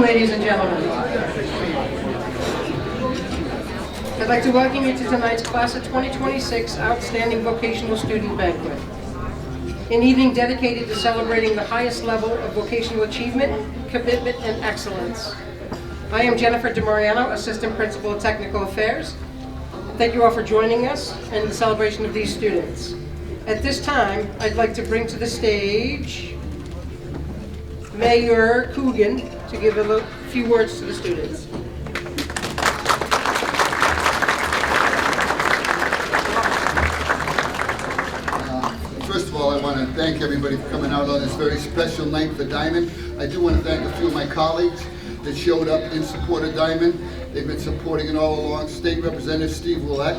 Ladies and gentlemen, I'd like to welcome you to tonight's Class of 2026 Outstanding Vocational Student Banquet, an evening dedicated to celebrating the highest level of vocational achievement, commitment, and excellence. I am Jennifer DiMariano, Assistant Principal of Technical Affairs. Thank you all for joining us in the celebration of these students. At this time, I'd like to bring to the stage Mayor Coogan to give a few words to the students. First of all, I want to thank everybody for coming out on this very special night for Diman. I do want to thank a few of my colleagues that showed up in support of Diman. They've been supporting it all along. State Representative Steve Willett.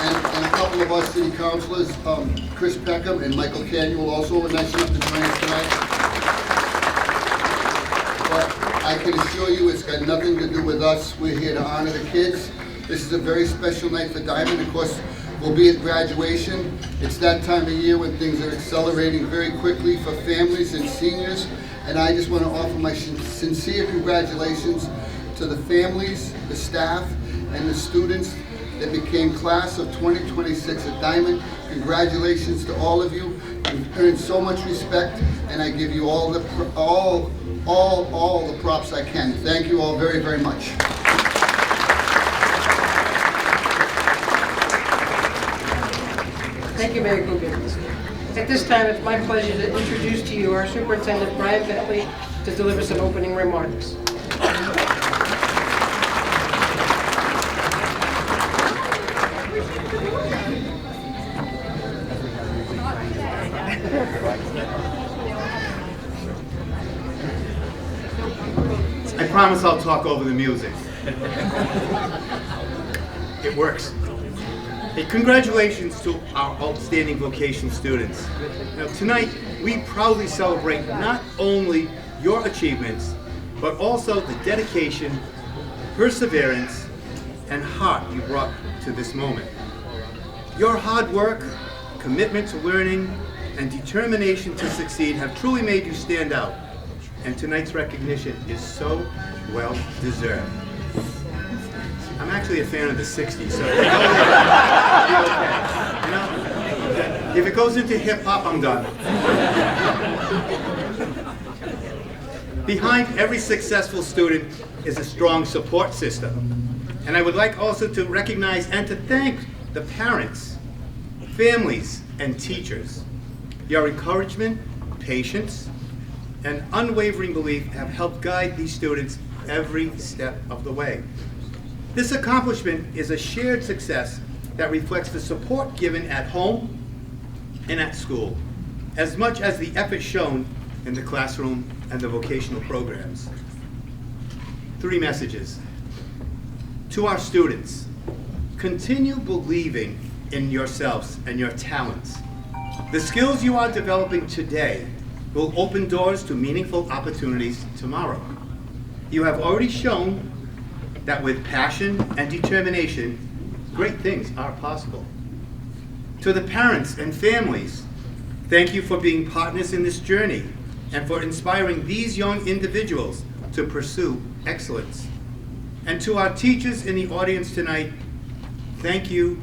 And a couple of our city councilors, Chris Peckham and Michael Canuel, also were nice enough to join us tonight. But I can assure you it's got nothing to do with us. We're here to honor the kids. This is a very special night for Diman. Of course, we'll be at graduation. It's that time of year when things are accelerating very quickly for families and seniors. And I just want to offer my sincere congratulations to the families, the staff, and the students that became class of 2026 at Diman. Congratulations to all of you. You've earned so much respect, and I give you all the props I can. Thank you all very, very much. Thank you, Mayor Coogan. At this time, it's my pleasure to introduce to you our Superintendent, Brian Bentley, to deliver some opening remarks. I promise I'll talk over the music. It works. Hey, congratulations to our outstanding vocational students. Now, tonight, we proudly celebrate not only your achievements, but also the dedication, perseverance, and heart you brought to this moment. Your hard work, commitment to learning, and determination to succeed have truly made you stand out. And tonight's recognition is so well deserved. I'm actually a fan of the 60s, so if it goes into hip hop, I'm done. Behind every successful student is a strong support system. And I would like also to recognize and to thank the parents, families, and teachers. Your encouragement, patience, and unwavering belief have helped guide these students every step of the way. This accomplishment is a shared success that reflects the support given at home and at school, as much as the effort shown in the classroom and the vocational programs. 3 messages. To our students, continue believing in yourselves and your talents. The skills you are developing today will open doors to meaningful opportunities tomorrow. You have already shown that with passion and determination, great things are possible. To the parents and families, thank you for being partners in this journey and for inspiring these young individuals to pursue excellence. And to our teachers in the audience tonight, thank you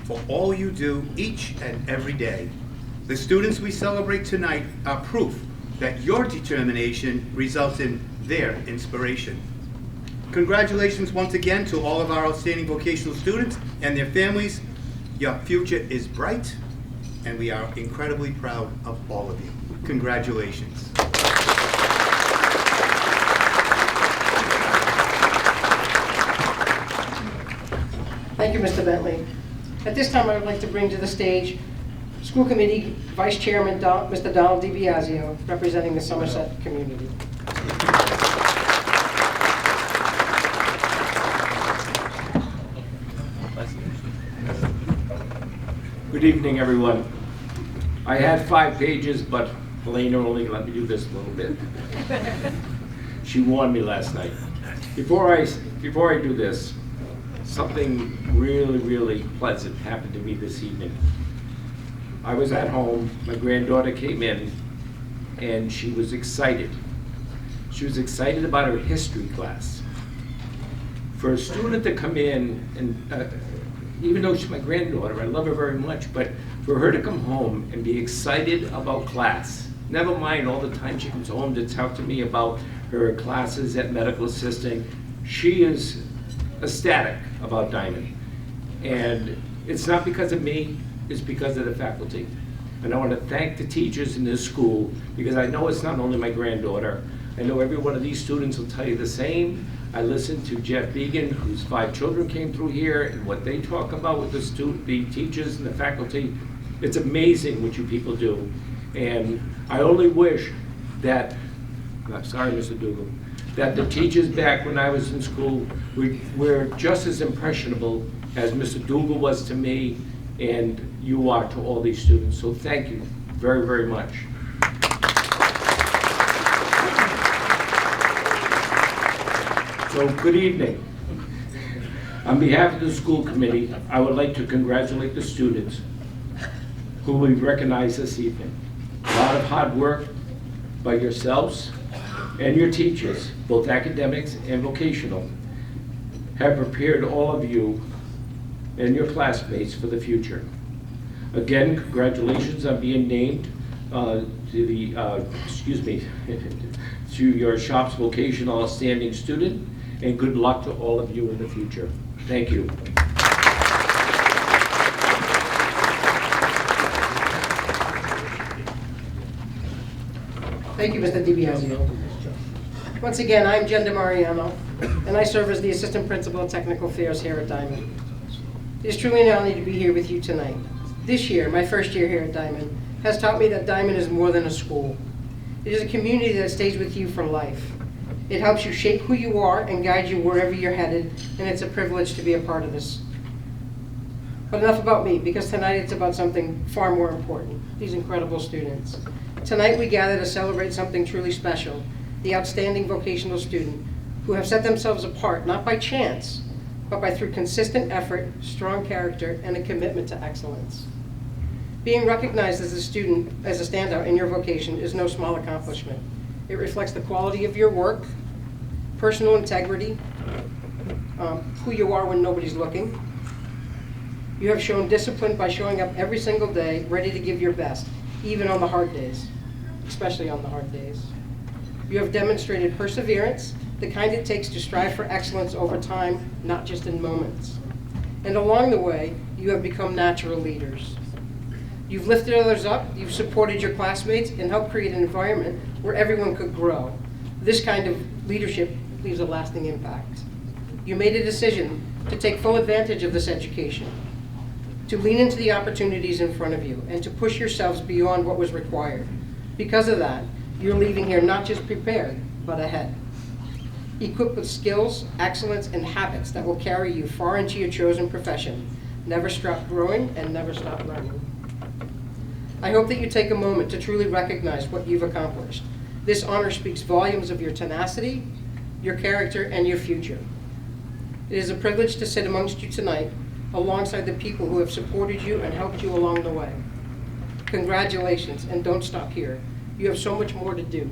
for all you do each and every day. The students we celebrate tonight are proof that your determination results in their inspiration. Congratulations once again to all of our outstanding vocational students and their families. Your future is bright, and we are incredibly proud of all of you. Congratulations. Thank you, Mr. Bentley. At this time, I would like to bring to the stage School Committee Vice Chairman Mr. Donald DiBiasio, representing the Somerset community. Good evening, everyone. I had 5 pages, but Helena only let me do this a little bit. She warned me last night. Before I do this, something really pleasant happened to me this evening. I was at home, my granddaughter came in, and she was excited. She was excited about her history class. For a student to come in, and even though she's my granddaughter, I love her very much, but for her to come home and be excited about class, never mind all the time she comes home to talk to me about her classes at medical assisting, she is ecstatic about Diman. And it's not because of me, it's because of the faculty. And I want to thank the teachers in this school, because I know it's not only my granddaughter. I know every one of these students will tell you the same. I listened to Jeff Began, whose 5 children came through here, and what they talk about with the teachers and the faculty. It's amazing what you people do. And I only wish that, sorry, Mr. Dougal, that the teachers back when I was in school were just as impressionable as Mr. Dougal was to me and you are to all these students. So thank you very, very much. So good evening. On behalf of the school committee, I would like to congratulate the students who we've recognized this evening. A lot of hard work by yourselves and your teachers, both academics and vocational, have prepared all of you and your classmates for the future. Again, congratulations on being named to your shop's vocational outstanding student, and good luck to all of you in the future. Thank you. Thank you, Mr. DiBiasio. Once again, I'm Jen DiMariano, and I serve as the Assistant Principal of Technical Affairs here at Diman. It is truly an honor to be here with you tonight. This year, my first year here at Diman, has taught me that Diman is more than a school. It is a community that stays with you for life. It helps you shape who you are and guide you wherever you're headed, and it's a privilege to be a part of this. But enough about me, because tonight it's about something far more important, these incredible students. Tonight we gather to celebrate something truly special, the outstanding vocational student who have set themselves apart, not by chance, but by through consistent effort, strong character, and a commitment to excellence. Being recognized as a student, as a standout in your vocation is no small accomplishment. It reflects the quality of your work, personal integrity, who you are when nobody's looking. You have shown discipline by showing up every single day, ready to give your best, even on the hard days, especially on the hard days. You have demonstrated perseverance, the kind it takes to strive for excellence over time, not just in moments. And along the way, you have become natural leaders. You've lifted others up, you've supported your classmates, and helped create an environment where everyone could grow. This kind of leadership leaves a lasting impact. You made a decision to take full advantage of this education, to lean into the opportunities in front of you, and to push yourselves beyond what was required. Because of that, you're leaving here not just prepared, but ahead. Equipped with skills, excellence, and habits that will carry you far into your chosen profession. Never stop growing and never stop learning. I hope that you take a moment to truly recognize what you've accomplished. This honor speaks volumes of your tenacity, your character, and your future. It is a privilege to sit amongst you tonight alongside the people who have supported you and helped you along the way. Congratulations, and don't stop here. You have so much more to do.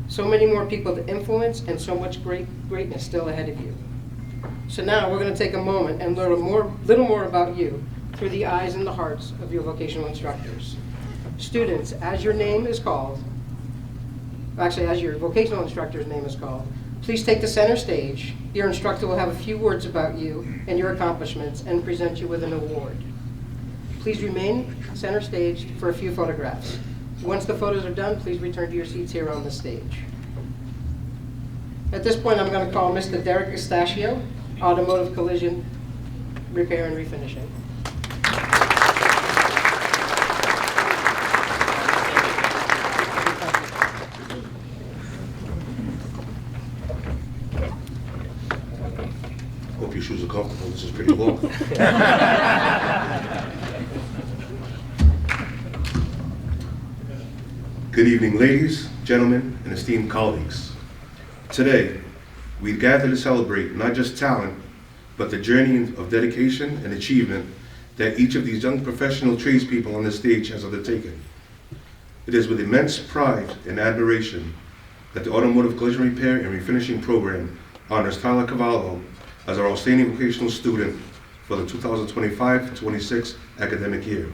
So many more people to influence, and so much greatness still ahead of you. So now we're going to take a moment and learn a little more about you through the eyes and the hearts of your vocational instructors. Students, as your name is called, actually as your vocational instructor's name is called, please take the center stage. Your instructor will have a few words about you and your accomplishments and present you with an award. Please remain center stage for a few photographs. Once the photos are done, please return to your seats here on the stage. At this point, I'm going to call Mr. Derek Estachio, Automotive Collision Repair and Refinishing. Hope your shoes are comfortable. This is pretty long. Good evening, ladies, gentlemen, and esteemed colleagues. Today, we gather to celebrate not just talent, but the journey of dedication and achievement that each of these young professional tradespeople on this stage has undertaken. It is with immense pride and admiration that the Automotive Collision Repair and Refinishing Program honors Tyler Cavallo as our outstanding vocational student for the 2025-26 academic year.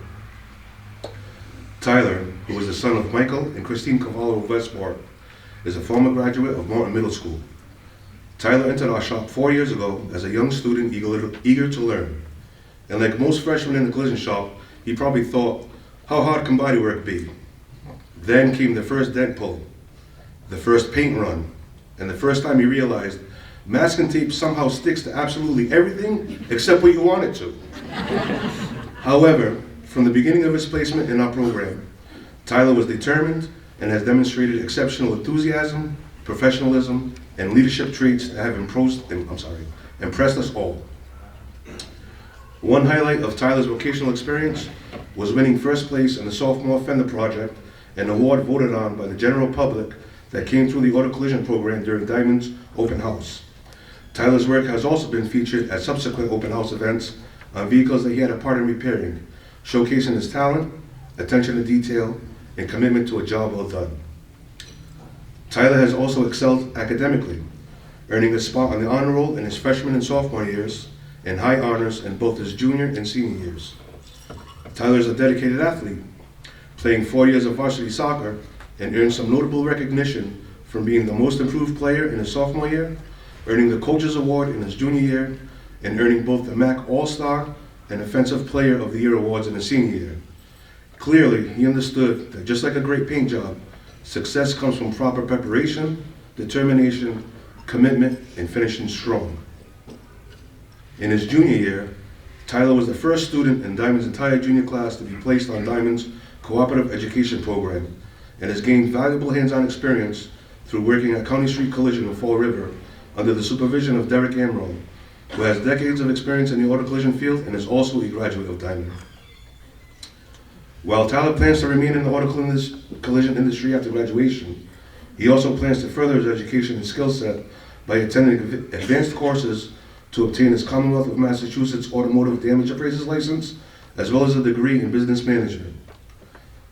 Tyler, who is the son of Michael and Christine Cavallo of Westport, is a former graduate of Morton Middle School. Tyler entered our shop 4 years ago as a young student eager to learn. And like most freshmen in the collision shop, he probably thought, how hard can body work be? Then came the first dent pull, the first paint run, and the first time he realized masking tape somehow sticks to absolutely everything except what you want it to. However, from the beginning of his placement in our program, Tyler was determined and has demonstrated exceptional enthusiasm, professionalism, and leadership traits that have impressed us all. One highlight of Tyler's vocational experience was winning first place in the Sophomore Fender Project, an award voted on by the general public that came through the auto collision program during Diman's open house. Tyler's work has also been featured at subsequent open house events on vehicles that he had a part in repairing, showcasing his talent, attention to detail, and commitment to a job well done. Tyler has also excelled academically, earning a spot on the honor roll in his freshman and sophomore years, and high honors in both his junior and senior years. Tyler is a dedicated athlete, playing 4 years of varsity soccer, and earned some notable recognition from being the most improved player in his sophomore year, earning the Coaches Award in his junior year, and earning both the MAC All-Star and Offensive Player of the Year awards in his senior year. Clearly, he understood that just like a great paint job, success comes from proper preparation, determination, commitment, and finishing strong. In his junior year, Tyler was the first student in Diman's entire junior class to be placed on Diman's cooperative education program, and has gained valuable hands-on experience through working at County Street Collision in Fall River under the supervision of Derek Amro, who has decades of experience in the auto collision field and is also a graduate of Diman. While Tyler plans to remain in the auto collision industry after graduation, he also plans to further his education and skill set by attending advanced courses to obtain his Commonwealth of Massachusetts Automotive Damage Appraiser's license, as well as a degree in business management.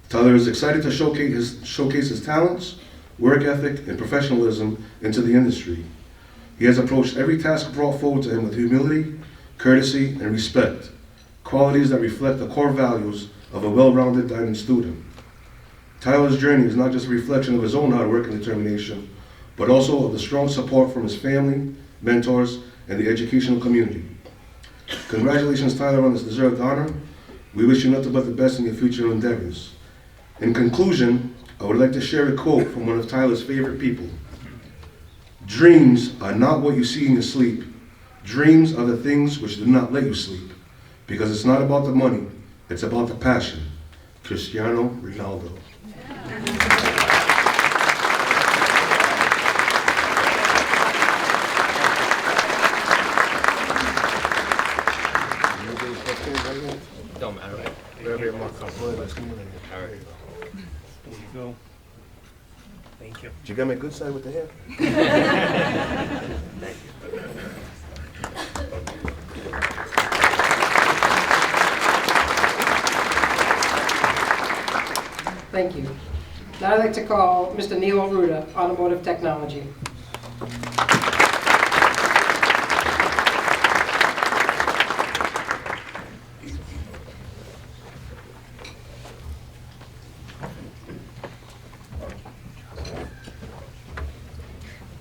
Tyler is excited to showcase his talents, work ethic, and professionalism into the industry. He has approached every task brought forward to him with humility, courtesy, and respect, qualities that reflect the core values of a well-rounded Diman student. Tyler's journey is not just a reflection of his own hard work and determination, but also of the strong support from his family, mentors, and the educational community. Congratulations, Tyler, on this deserved honor. We wish you nothing but the best in your future endeavors. In conclusion, I would like to share a quote from one of Tyler's favorite people. Dreams are not what you see in your sleep. Dreams are the things which do not let you sleep. Because it's not about the money, it's about the passion. Cristiano Ronaldo. Don't matter, right? Wherever you're more comfortable. All right. There you go. Thank you. Did you get my good side with the hair? Thank you. Now I'd like to call Mr. Neil Ruda, Automotive Technology.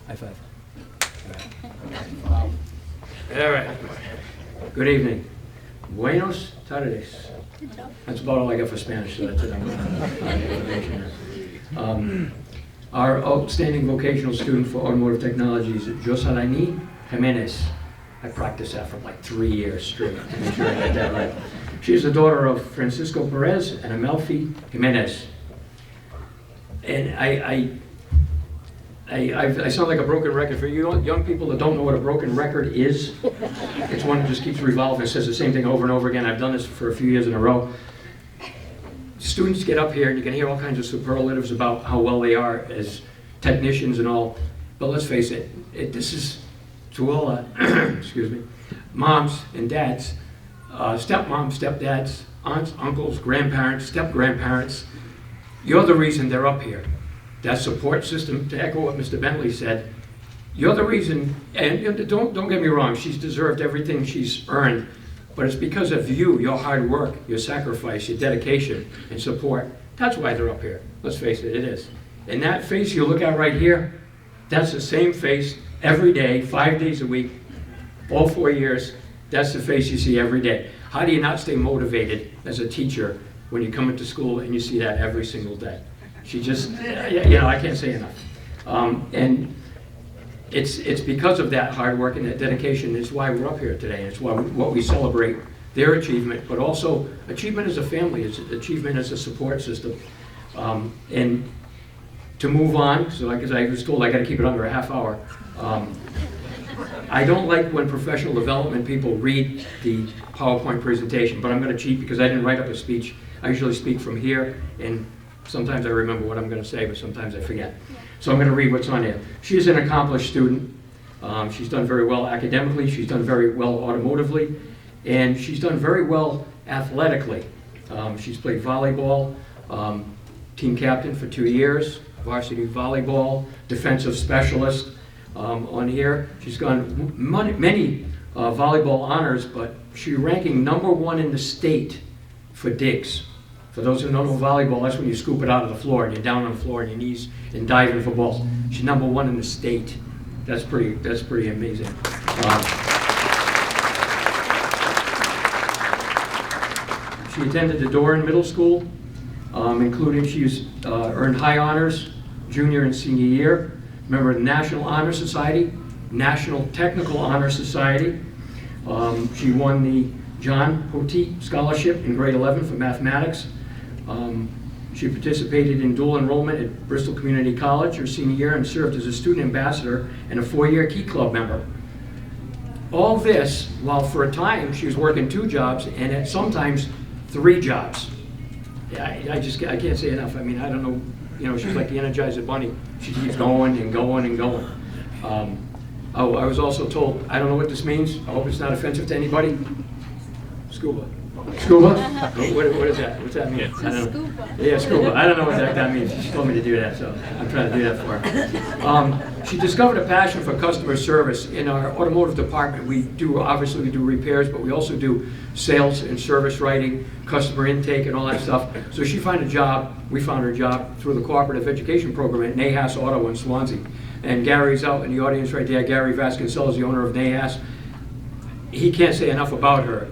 High five. All right. Good evening. Buenos tardes. That's about all I got for Spanish, so that's it. Our outstanding vocational student for automotive technology is Josalani Jimenez. I practiced that for like 3 years straight to make sure I got that right. She's the daughter of Francisco Perez and Amelfi Jimenez. And I sound like a broken record for you young people that don't know what a broken record is. It's one that just keeps revolving, says the same thing over and over again. I've done this for a few years in a row. Students get up here and you can hear all kinds of superlatives about how well they are as technicians and all. But let's face it, this is to all, excuse me, moms and dads, stepmoms, stepdads, aunts, uncles, grandparents, step-grandparents. You're the reason they're up here. That support system, to echo what Mr. Bentley said, you're the reason, and don't get me wrong, she's deserved everything she's earned, but it's because of you, your hard work, your sacrifice, your dedication and support. That's why they're up here. Let's face it, it is. And that face you look at right here, that's the same face every day, 5 days a week, all 4 years. That's the face you see every day. How do you not stay motivated as a teacher when you come into school and you see that every single day? She just, I can't say enough. And it's because of that hard work and that dedication is why we're up here today. It's why what we celebrate their achievement, but also achievement as a family, it's achievement as a support system. And to move on, so like as I was told, I got to keep it under a half hour. I don't like when professional development people read the PowerPoint presentation, but I'm going to cheat because I didn't write up a speech. I usually speak from here, and sometimes I remember what I'm going to say, but sometimes I forget. So I'm going to read what's on here. She is an accomplished student. She's done very well academically. She's done very well automotively, and she's done very well athletically. She's played volleyball, team captain for 2 years, varsity volleyball, defensive specialist. On here, she's gone many volleyball honors, but she's ranking #1 in the state for digs. For those who don't know volleyball, that's when you scoop it out of the floor and you're down on the floor on your knees and diving for balls. She's #1 in the state. That's pretty amazing. She attended the Doran Middle School, including she's earned high honors junior and senior year. Member of the National Honor Society, National Technical Honor Society. She won the John Poteet Scholarship in grade 11 for mathematics. She participated in dual enrollment at Bristol Community College her senior year and served as a student ambassador and a 4-year Key Club member. All this while for a time she was working 2 jobs and at sometimes 3 jobs. I can't say enough. I mean, I don't know. She's like the Energizer Bunny. She keeps going and going and going. I was also told, I don't know what this means. I hope it's not offensive to anybody. Scuba. Scuba? What is that? What's that mean? I don't know. Yeah, scuba. I don't know what that means. She told me to do that, so I'm trying to do that for her. She discovered a passion for customer service. In our automotive department, obviously we do repairs, but we also do sales and service writing, customer intake, and all that stuff. So we found her job through the cooperative education program at Nahas Auto in Swansea. And Gary's out in the audience right there. Gary Vasconcelos, the owner of Nahas. He can't say enough about her.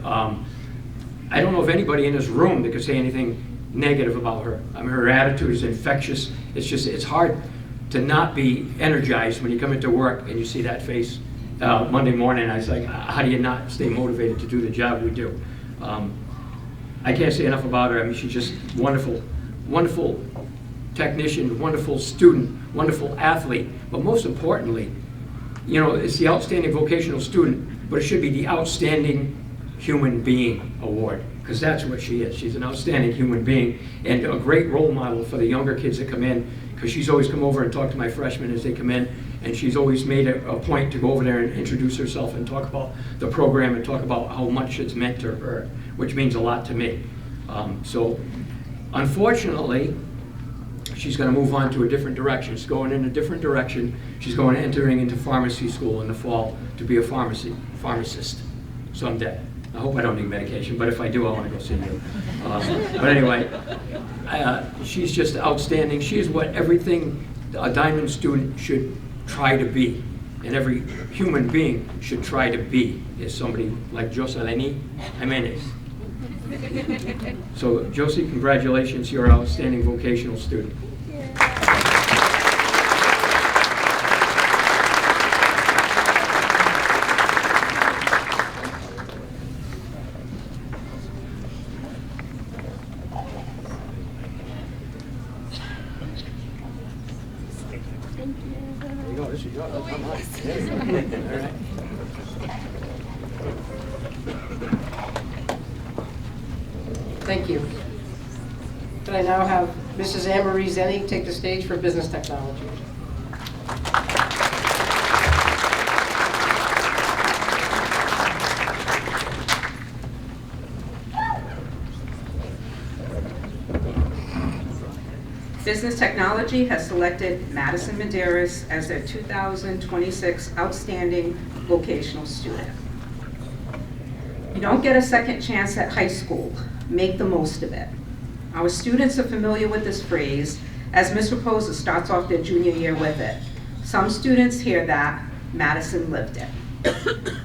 I don't know of anybody in this room that could say anything negative about her. I mean, her attitude is infectious. It's hard to not be energized when you come into work and you see that face Monday morning. I was like, how do you not stay motivated to do the job we do? I can't say enough about her. I mean, she's just wonderful, wonderful technician, wonderful student, wonderful athlete. But most importantly, it's the outstanding vocational student, but it should be the outstanding human being award, because that's what she is. She's an outstanding human being and a great role model for the younger kids that come in, because she's always come over and talked to my freshmen as they come in, and she's always made a point to go over there and introduce herself and talk about the program and talk about how much it's meant to her, which means a lot to me. So unfortunately, she's going to move on to a different direction. She's going in a different direction. She's entering into pharmacy school in the fall to be a pharmacist someday. I hope I don't need medication, but if I do, I want to go see you. But anyway, she's just outstanding. She is what everything a Diamond student should try to be, and every human being should try to be, is somebody like Jocelyn Jimenez. So, Josie, congratulations. You're an outstanding vocational student. Thank you. Can I now have Mrs. Anne-Marie Zenny take the stage for business technology? Business Technology has selected Madison Medeiros as their 2026 Outstanding Vocational Student. You don't get a second chance at high school. Make the most of it. Our students are familiar with this phrase as Ms. Raposa starts off their junior year with it. Some students hear that, Madison lived it.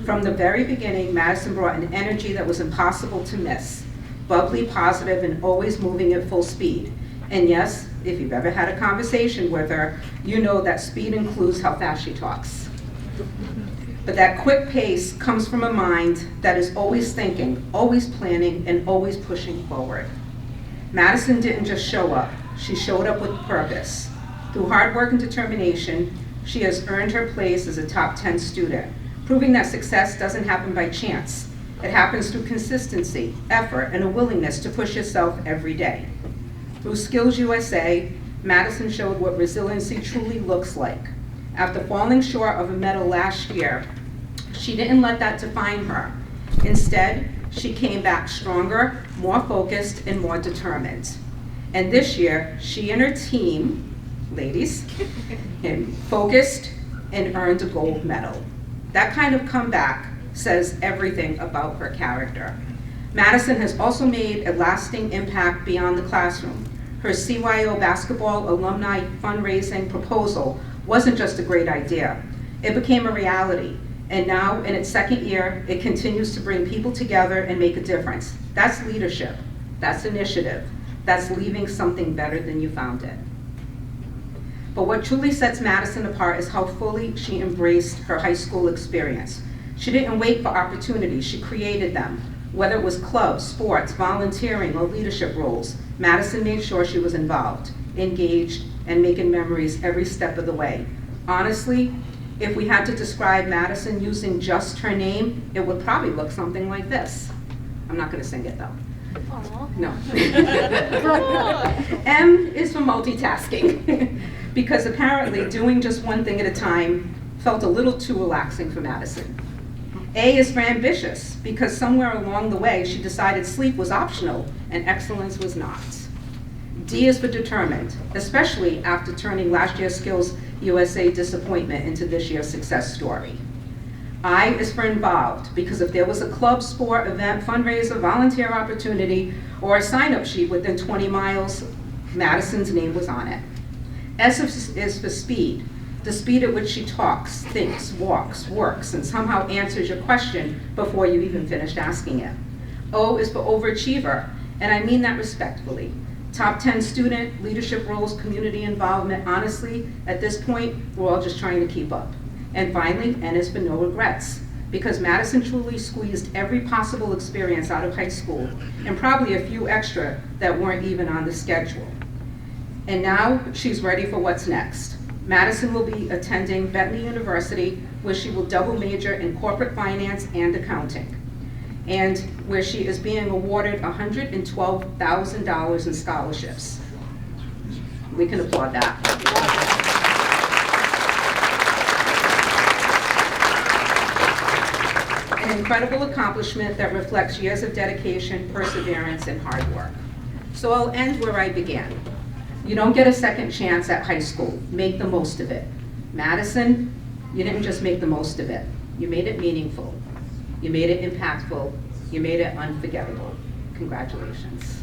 From the very beginning, Madison brought an energy that was impossible to miss, bubbly, positive, and always moving at full speed. And yes, if you've ever had a conversation with her, you know that speed includes how fast she talks. But that quick pace comes from a mind that is always thinking, always planning, and always pushing forward. Madison didn't just show up, she showed up with purpose. Through hard work and determination, she has earned her place as a top 10 student, proving that success doesn't happen by chance. It happens through consistency, effort, and a willingness to push yourself every day. Through Skills USA, Madison showed what resiliency truly looks like. After falling short of a medal last year, she didn't let that define her. Instead, she came back stronger, more focused, and more determined. And this year, she and her team, ladies, focused and earned a gold medal. That kind of comeback says everything about her character. Madison has also made a lasting impact beyond the classroom. Her CYO basketball alumni fundraising proposal wasn't just a great idea. It became a reality. And now, in its second year, it continues to bring people together and make a difference. That's leadership. That's initiative. That's leaving something better than you found it. But what truly sets Madison apart is how fully she embraced her high school experience. She didn't wait for opportunities, she created them. Whether it was clubs, sports, volunteering, or leadership roles, Madison made sure she was involved, engaged, and making memories every step of the way. Honestly, if we had to describe Madison using just her name, it would probably look something like this. I'm not gonna sing it though. Aww. No. M is for multitasking, because apparently doing just one thing at a time felt a little too relaxing for Madison. A is for ambitious, because somewhere along the way she decided sleep was optional and excellence was not. D is for determined, especially after turning last year's Skills USA disappointment into this year's success story. I is for involved, because if there was a club, sport, event, fundraiser, volunteer opportunity, or a sign-up sheet within 20 miles, Madison's name was on it. S is for speed, the speed at which she talks, thinks, walks, works, and somehow answers your question before you even finished asking it. O is for overachiever, and I mean that respectfully. Top 10 student, leadership roles, community involvement. Honestly, at this point, we're all just trying to keep up. And finally, N is for no regrets, because Madison truly squeezed every possible experience out of high school, and probably a few extra that weren't even on the schedule. And now she's ready for what's next. Madison will be attending Bentley University, where she will double major in corporate finance and accounting, and where she is being awarded $112,000 in scholarships. We can applaud that. An incredible accomplishment that reflects years of dedication, perseverance, and hard work. So I'll end where I began. You don't get a second chance at high school. Make the most of it. Madison, you didn't just make the most of it. You made it meaningful. You made it impactful. You made it unforgettable. Congratulations.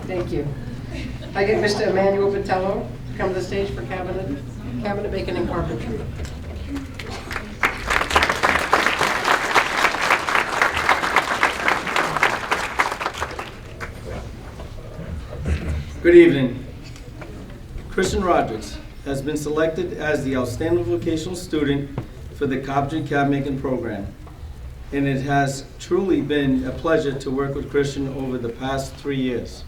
Thank you. I get Mr. Emmanuel Patello to come to the stage for cabinet making and carpentry. Good evening. Christian Rodriguez has been selected as the Outstanding Vocational Student for the Carpentry Cabinet Making Program. And it has truly been a pleasure to work with Christian over the past 3 years.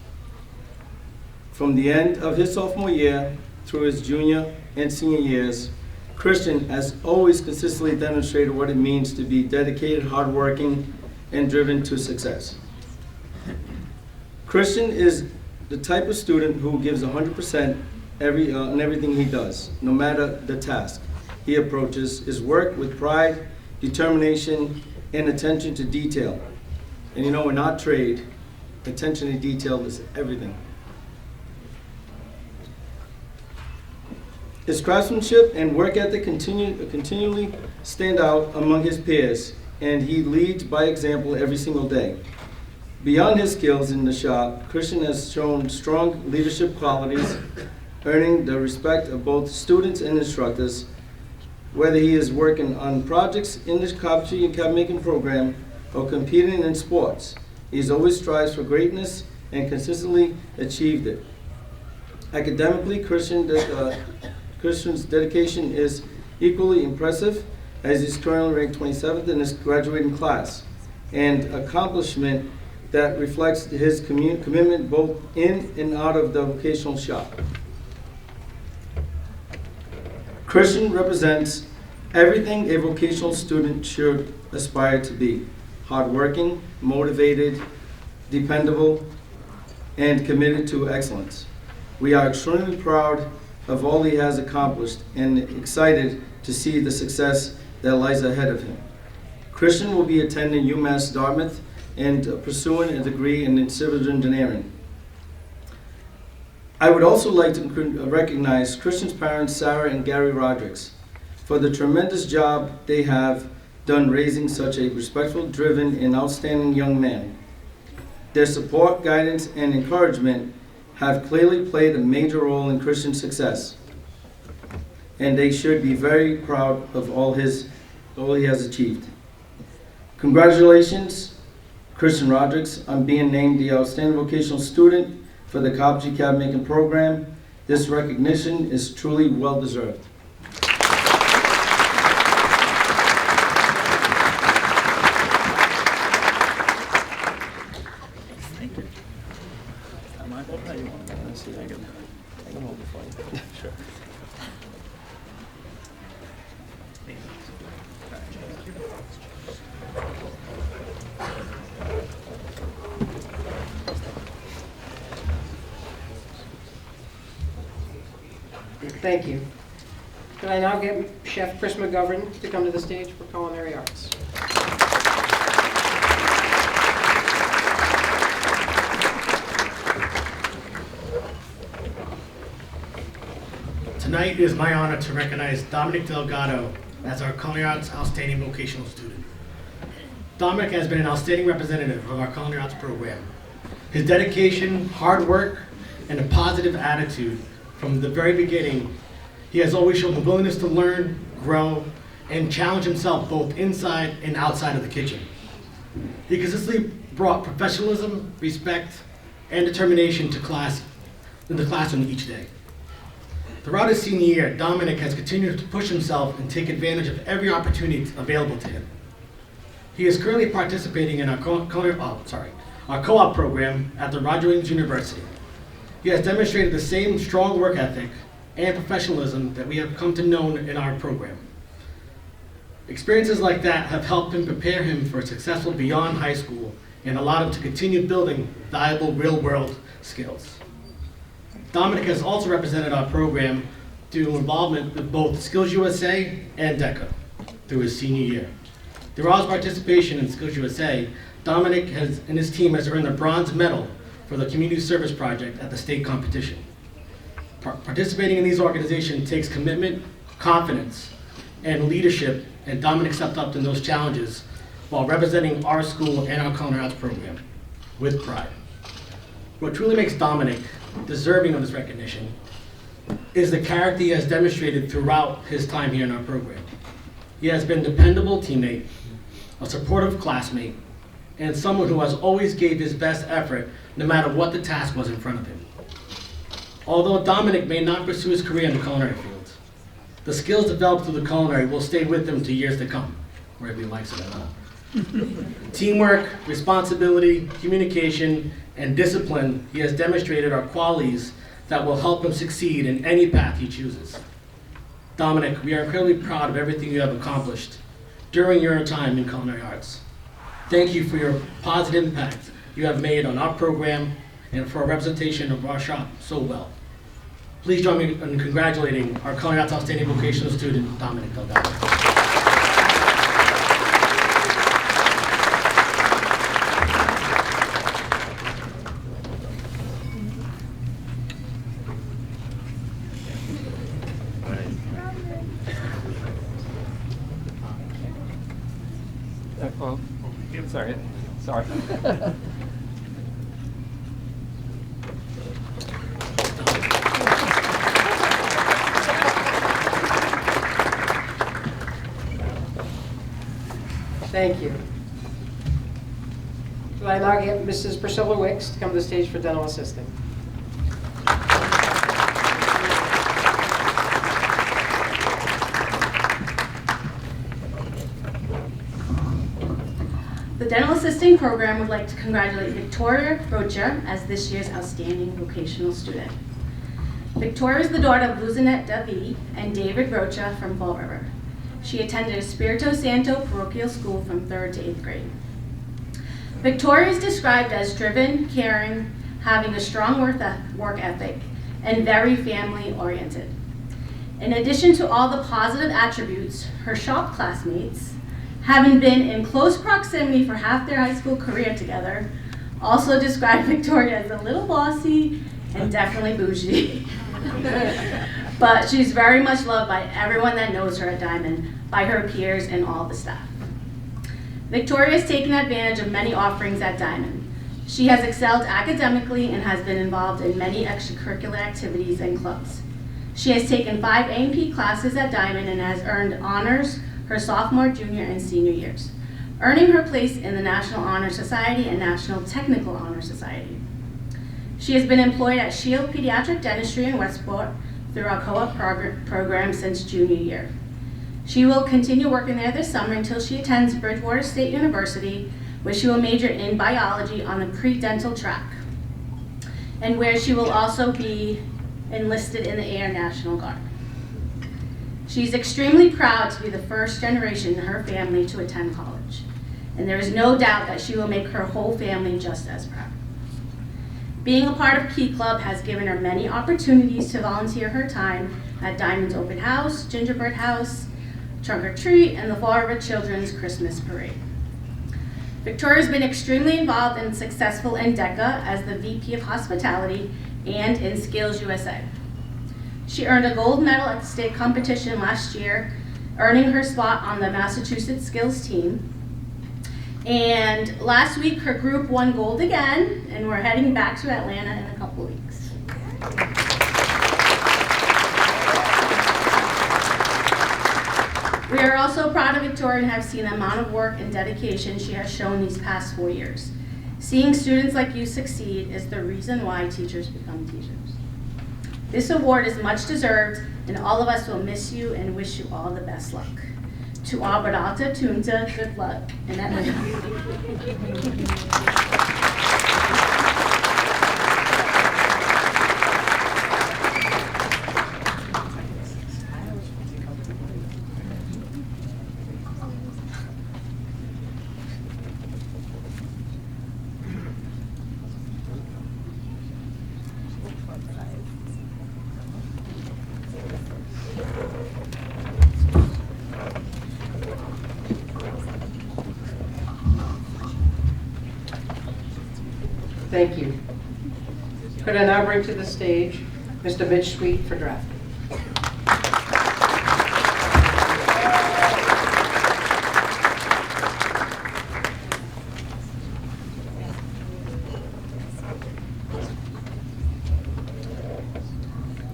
From the end of his sophomore year through his junior and senior years, Christian has always consistently demonstrated what it means to be dedicated, hardworking, and driven to success. Christian is the type of student who gives 100% in everything he does, no matter the task he approaches his work with pride, determination, and attention to detail. And you know, in our trade, attention to detail is everything. His craftsmanship and work ethic continually stand out among his peers, and he leads by example every single day. Beyond his skills in the shop, Christian has shown strong leadership qualities, earning the respect of both students and instructors. Whether he is working on projects in the carpentry and cabinet making program or competing in sports, he always strives for greatness and consistently achieved it. Academically, Christian's dedication is equally impressive, as he's currently ranked 27th in his graduating class, and accomplishment that reflects his commitment both in and out of the vocational shop. Christian represents everything a vocational student should aspire to be: hardworking, motivated, dependable, and committed to excellence. We are extremely proud of all he has accomplished and excited to see the success that lies ahead of him. Christian will be attending UMass Dartmouth and pursuing a degree in civil engineering. I would also like to recognize Christian's parents, Sarah and Gary Rodrigues, for the tremendous job they have done raising such a respectful, driven, and outstanding young man. Their support, guidance, and encouragement have clearly played a major role in Christian's success, and they should be very proud of all he has achieved. Congratulations, Christian Rodrigues, on being named the Outstanding Vocational Student for the Carpentry Cabinet Making Program. This recognition is truly well-deserved. Thank you. Can I now get Chef Chris McGovern to come to the stage for culinary arts? Tonight it is my honor to recognize Dominic Delgado as our Culinary Arts Outstanding Vocational Student. Dominic has been an outstanding representative of our Culinary Arts program. His dedication, hard work, and a positive attitude from the very beginning, he has always shown the willingness to learn, grow, and challenge himself both inside and outside of the kitchen. He consistently brought professionalism, respect, and determination to the classroom each day. Throughout his senior year, Dominic has continued to push himself and take advantage of every opportunity available to him. He is currently participating in our co-op program at the Roger Williams University. He has demonstrated the same strong work ethic and professionalism that we have come to know in our program. Experiences like that have helped him prepare him for successful beyond high school and allowed him to continue building valuable real-world skills. Dominic has also represented our program through involvement with both Skills USA and DECA through his senior year. Through his participation in Skills USA, Dominic and his team has earned a bronze medal for the community service project at the state competition. Participating in these organizations takes commitment, confidence, and leadership, and Dominic stepped up to those challenges while representing our school and our culinary arts program with pride. What truly makes Dominic deserving of this recognition is the character he has demonstrated throughout his time here in our program. He has been a dependable teammate, a supportive classmate, and someone who has always gave his best effort no matter what the task was in front of him. Although Dominic may not pursue his career in the culinary field, the skills developed through the culinary will stay with him to years to come, whether he likes it or not. Teamwork, responsibility, communication, and discipline, he has demonstrated are qualities that will help him succeed in any path he chooses. Dominic, we are incredibly proud of everything you have accomplished during your time in culinary arts. Thank you for your positive impact you have made on our program and for a representation of our shop so well. Please join me in congratulating our culinary arts outstanding vocational student, Dominic Delgado. Oh, sorry. Sorry. Thank you. Will I now get Mrs. Priscilla Wicks to come to the stage for dental assisting? The dental assisting program would like to congratulate Victoria Rocha as this year's outstanding vocational student. Victoria is the daughter of Luzanette Davi and David Rocha from Fall River. She attended Espirito Santo parochial school from 3rd to 8th grade. Victoria is described as driven, caring, having a strong work ethic, and very family oriented. In addition to all the positive attributes, her shop classmates, having been in close proximity for half their high school career together, also describe Victoria as a little bossy and definitely bougie. But she's very much loved by everyone that knows her at Diman, by her peers and all the staff. Victoria has taken advantage of many offerings at Diman. She has excelled academically and has been involved in many extracurricular activities and clubs. She has taken 5 A&P classes at Diman and has earned honors her sophomore, junior, and senior years, earning her place in the National Honor Society and National Technical Honor Society. She has been employed at Shield Pediatric Dentistry in Westport through our co-op program since junior year. She will continue working there this summer until she attends Bridgewater State University, where she will major in biology on the pre-dental track, and where she will also be enlisted in the Air National Guard. She's extremely proud to be the first generation in her family to attend college, and there is no doubt that she will make her whole family just as proud. Being a part of Key Club has given her many opportunities to volunteer her time at Diman's Open House, Gingerbread House, Trunk or Treat, and the Fall River Children's Christmas Parade. Victoria's been extremely involved and successful in DECA as the VP of Hospitality and in Skills USA. She earned a gold medal at the state competition last year, earning her spot on the Massachusetts Skills team. And last week, her group won gold again, and we're heading back to Atlanta in a couple weeks. We are also proud of Victoria and have seen the amount of work and dedication she has shown these past 4 years. Seeing students like you succeed is the reason why teachers become teachers. This award is much deserved, and all of us will miss you and wish you all the best luck. To Abradata Tunta, good luck. And that Thank you. Could I now bring to the stage Mr. Mitch Sweet for drafting?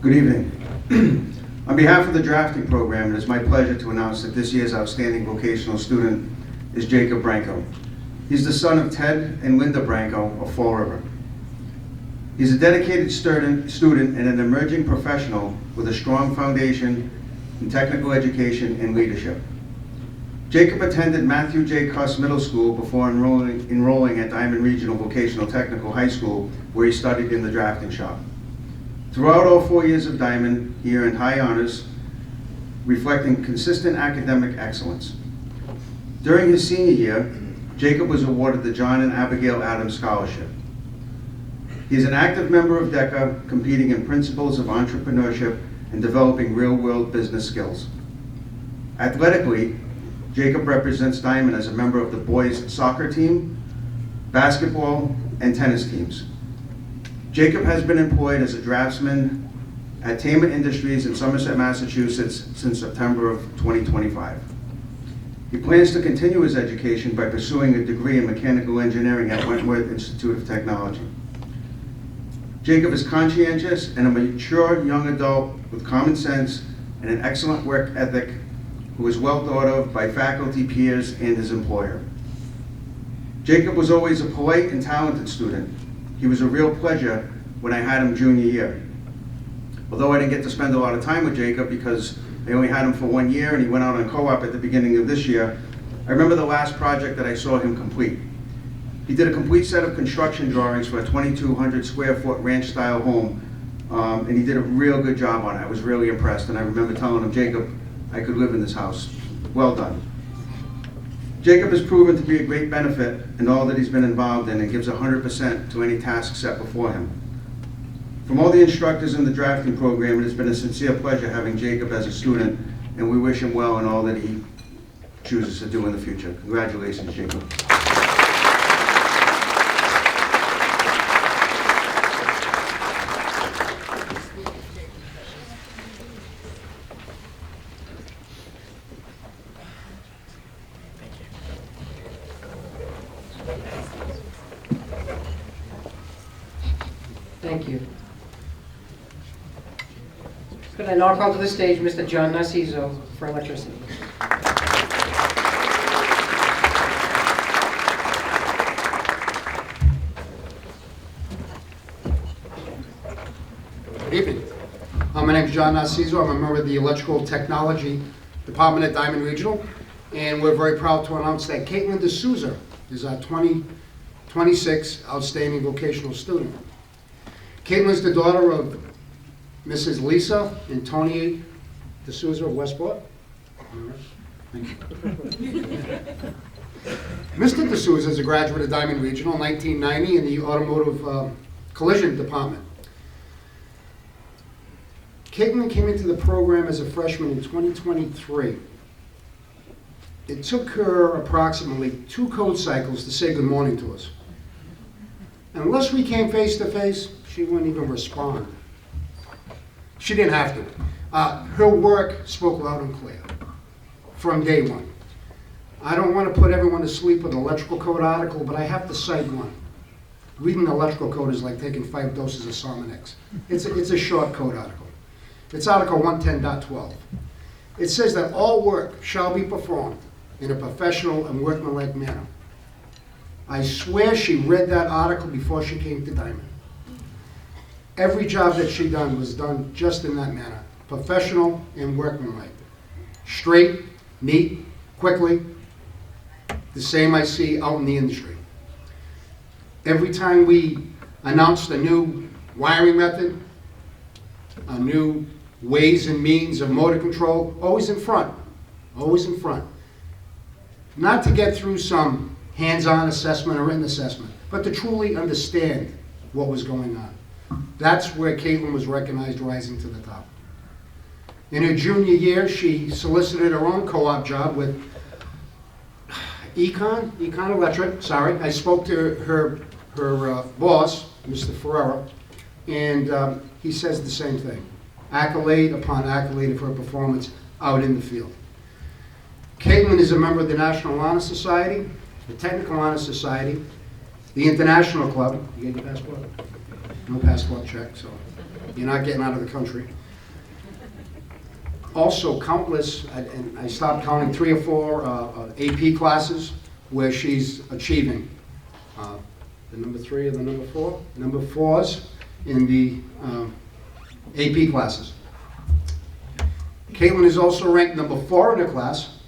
Good evening. On behalf of the drafting program, it is my pleasure to announce that this year's outstanding vocational student is Jacob Branco. He's the son of Ted and Linda Branco of Fall River. He's a dedicated student and an emerging professional with a strong foundation in technical education and leadership. Jacob attended Matthew J. Cuss Middle School before enrolling at Diman Regional Vocational Technical High School, where he studied in the drafting shop. Throughout all 4 years of Diman, he earned high honors reflecting consistent academic excellence. During his senior year, Jacob was awarded the John and Abigail Adams Scholarship. He is an active member of DECA, competing in principles of entrepreneurship and developing real-world business skills. Athletically, Jacob represents Diman as a member of the boys' soccer team, basketball, and tennis teams. Jacob has been employed as a draftsman at Tamer Industries in Somerset, Massachusetts since September of 2025. He plans to continue his education by pursuing a degree in mechanical engineering at Wentworth Institute of Technology. Jacob is conscientious and a mature young adult with common sense and an excellent work ethic who is well thought of by faculty, peers, and his employer. Jacob was always a polite and talented student. He was a real pleasure when I had him junior year. Although I didn't get to spend a lot of time with Jacob because I only had him for 1 year and he went out on co-op at the beginning of this year, I remember the last project that I saw him complete. He did a complete set of construction drawings for a 2,200 square foot ranch style home, and he did a real good job on it. I was really impressed, and I remember telling him, Jacob, I could live in this house. Well done. Jacob has proven to be a great benefit in all that he's been involved in and gives 100% to any task set before him. From all the instructors in the drafting program, it has been a sincere pleasure having Jacob as a student, and we wish him well in all that he chooses to do in the future. Congratulations, Jacob. Thank you. Could I now call to the stage Mr. John Narciso for electricity? Good evening. My name is John Narciso. I'm a member of the Electrical Technology Department at Diman Regional, and we're very proud to announce that Caitlin D'Souza is our 2026 Outstanding Vocational Student. Caitlin is the daughter of Mrs. Lisa and Tony D'Souza of Westport. Thank you. Mr. D'Souza is a graduate of Diman Regional in 1990 in the Automotive Collision Department. Caitlin came into the program as a freshman in 2023. It took her approximately 2 code cycles to say good morning to us. Unless we came face to face, she wouldn't even respond. She didn't have to. Her work spoke loud and clear from day one. I don't want to put everyone to sleep with an electrical code article, but I have to cite one. Reading the electrical code is like taking 5 doses of Salmonex. It's a short code article. It's Article 110.12. It says that all work shall be performed in a professional and workmanlike manner. I swear she read that article before she came to Diman. Every job that she done was done just in that manner, professional and workmanlike. Straight, neat, quickly, the same I see out in the industry. Every time we announced a new wiring method, a new ways and means of motor control, always in front, always in front. Not to get through some hands-on assessment or written assessment, but to truly understand what was going on. That's where Caitlin was recognized rising to the top. In her junior year, she solicited her own co-op job with Econ Electric, sorry. I spoke to her boss, Mr. Ferrera, and he says the same thing. Accolade upon accolade of her performance out in the field. Caitlin is a member of the National Honor Society, the Technical Honor Society, the International Club. You get your passport? No passport check, so you're not getting out of the country. Also countless, and I stopped counting, 3 or 4 AP classes where she's achieving. The number 3 and the number 4? Number 4s in the AP classes. Caitlin is also ranked number 4 in her class,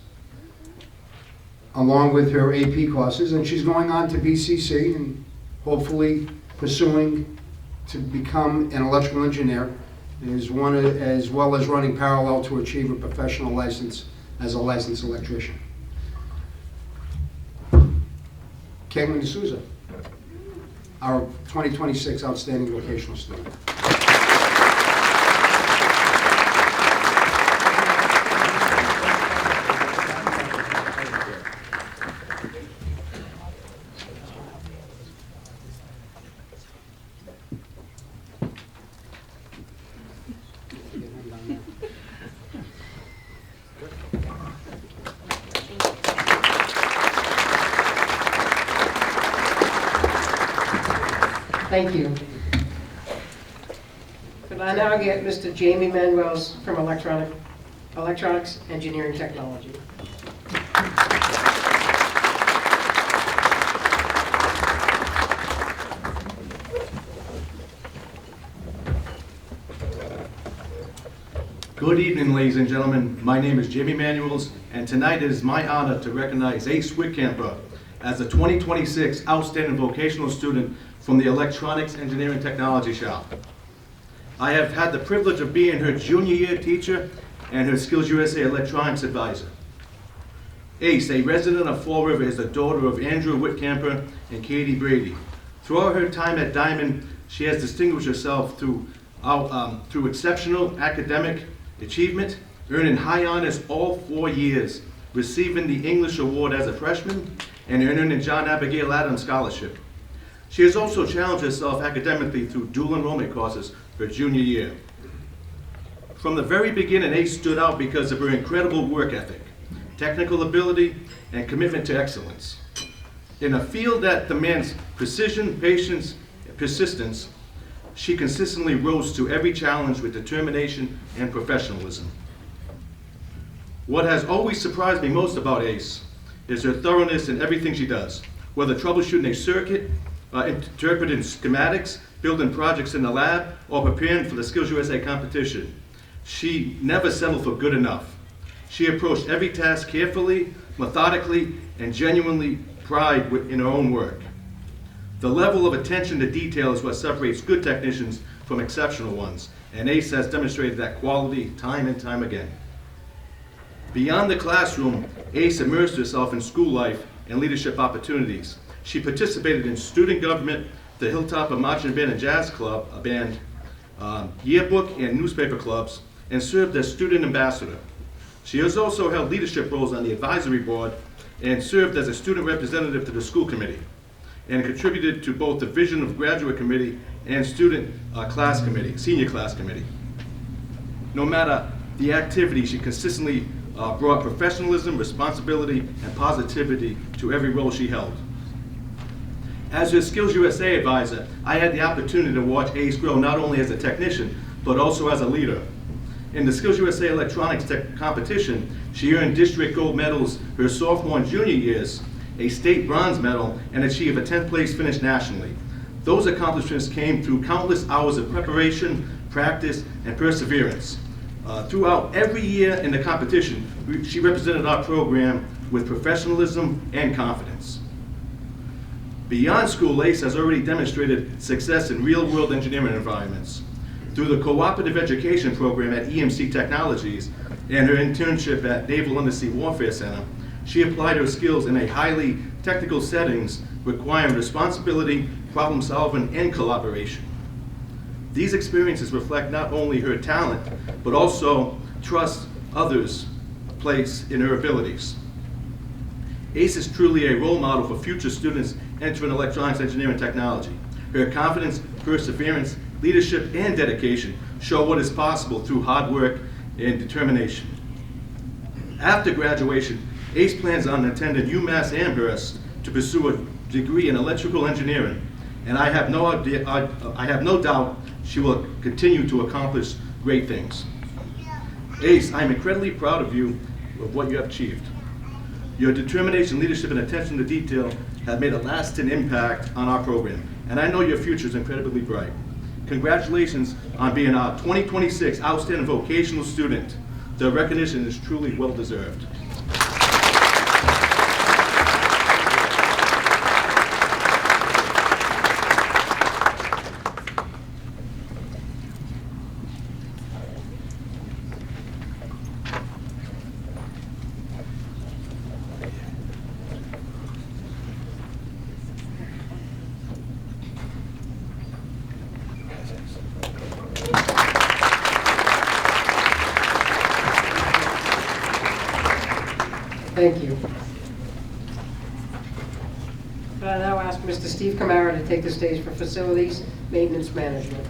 along with her AP courses, and she's going on to BCC and hopefully pursuing to become an electrical engineer as well as running parallel to achieve a professional license as a licensed electrician. Caitlin D'Souza, our 2026 Outstanding Vocational Student. Thank you. Could I now get Mr. Jamie Manuels from Electronics Engineering Technology? Good evening, ladies and gentlemen. My name is Jamie Manuels, and tonight it is my honor to recognize Ace Whitcamper as the 2026 Outstanding Vocational Student from the Electronics Engineering Technology shop. I have had the privilege of being her junior year teacher and her Skills USA Electronics advisor. Ace, a resident of Fall River, is the daughter of Andrew Whitcamper and Katie Brady. Throughout her time at Diman, she has distinguished herself through exceptional academic achievement, earning high honors all 4 years, receiving the English Award as a freshman, and earning a John Abigail Adams Scholarship. She has also challenged herself academically through dual enrollment courses her junior year. From the very beginning, Ace stood out because of her incredible work ethic, technical ability, and commitment to excellence. In a field that demands precision, patience, and persistence, she consistently rose to every challenge with determination and professionalism. What has always surprised me most about Ace is her thoroughness in everything she does, whether troubleshooting a circuit, interpreting schematics, building projects in the lab, or preparing for the Skills USA competition. She never settled for good enough. She approached every task carefully, methodically, and genuinely pride in her own work. The level of attention to detail is what separates good technicians from exceptional ones, and Ace has demonstrated that quality time and time again. Beyond the classroom, Ace immersed herself in school life and leadership opportunities. She participated in student government, the Hilltop Marching Band and Jazz Club, a band, yearbook and newspaper clubs, and served as student ambassador. She has also held leadership roles on the advisory board and served as a student representative to the school committee, and contributed to both the Vision of Graduate Committee and Student Class Committee, Senior Class Committee. No matter the activity, she consistently brought professionalism, responsibility, and positivity to every role she held. As her Skills USA advisor, I had the opportunity to watch Ace grow not only as a technician, but also as a leader. In the Skills USA Electronics Tech competition, she earned district gold medals her sophomore and junior years, a state bronze medal, and achieved a 10th place finish nationally. Those accomplishments came through countless hours of preparation, practice, and perseverance. Throughout every year in the competition, she represented our program with professionalism and confidence. Beyond school, Ace has already demonstrated success in real-world engineering environments. Through the cooperative education program at EMC Technologies and her internship at Naval Undersea Warfare Center, she applied her skills in a highly technical settings requiring responsibility, problem solving, and collaboration. These experiences reflect not only her talent, but also trust others place in her abilities. Ace is truly a role model for future students entering electronics engineering technology. Her confidence, perseverance, leadership, and dedication show what is possible through hard work and determination. After graduation, Ace plans on attending UMass Amherst to pursue a degree in electrical engineering, and I have no doubt she will continue to accomplish great things. Ace, I am incredibly proud of you of what you have achieved. Your determination, leadership, and attention to detail have made a lasting impact on our program, and I know your future is incredibly bright. Congratulations on being our 2026 Outstanding Vocational Student. The recognition is truly well-deserved. Thank you. I now ask Mr. Steve Camara to take the stage for Facilities Maintenance Management.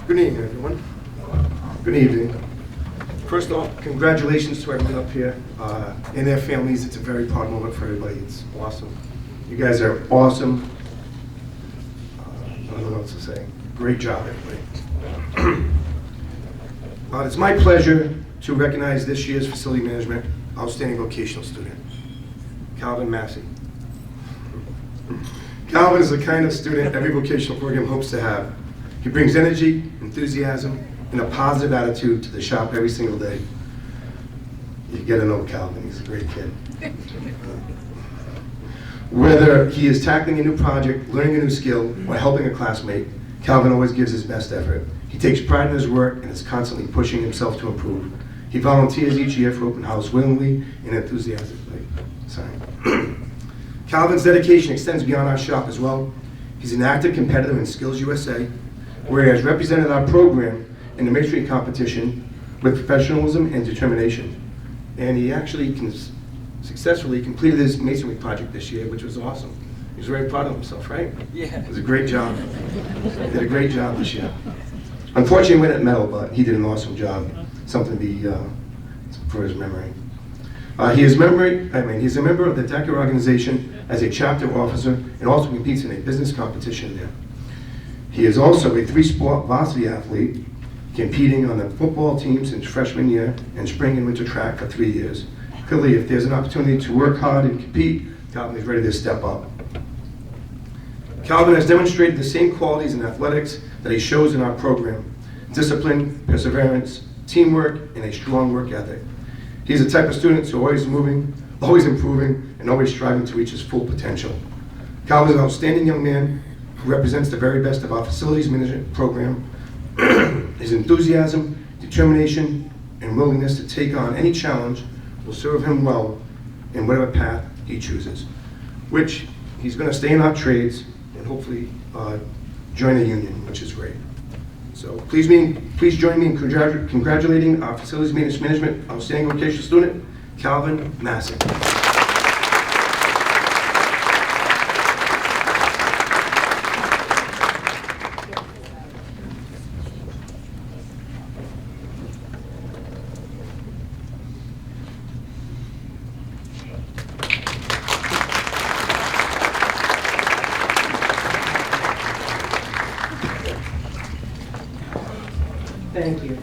Good evening, everyone. Good evening. First off, congratulations to everyone up here and their families. It's a very proud moment for everybody. It's awesome. You guys are awesome. I don't know what else to say. Great job, everybody. It's my pleasure to recognize this year's Facility Management Outstanding Vocational Student, Calvin Massey. Calvin is the kind of student every vocational program hopes to have. He brings energy, enthusiasm, and a positive attitude to the shop every single day. You get to know Calvin, he's a great kid. Whether he is tackling a new project, learning a new skill, or helping a classmate, Calvin always gives his best effort. He takes pride in his work and is constantly pushing himself to improve. He volunteers each year for open house willingly and enthusiastically. Calvin's dedication extends beyond our shop as well. He's an active competitor in Skills USA, where he has represented our program in the masonry competition with professionalism and determination. And he actually successfully completed his masonry project this year, which was awesome. He was very proud of himself, right? Yeah. It was a great job. He did a great job this year. Unfortunately, he didn't medal, but he did an awesome job. Something to be for his memory. He's a member of the Decker organization as a chapter officer and also competes in a business competition there. He is also a three-sport varsity athlete, competing on the football team since freshman year and spring and winter track for 3 years. Clearly, if there's an opportunity to work hard and compete, Calvin is ready to step up. Calvin has demonstrated the same qualities in athletics that he shows in our program: discipline, perseverance, teamwork, and a strong work ethic. He's the type of student who's always moving, always improving, and always striving to reach his full potential. Calvin is an outstanding young man who represents the very best of our facilities management program. His enthusiasm, determination, and willingness to take on any challenge will serve him well in whatever path he chooses, which he's going to stay in our trades and hopefully join a union, which is great. So please join me in congratulating our Facilities Management Outstanding Vocational Student, Calvin Massey. Thank you.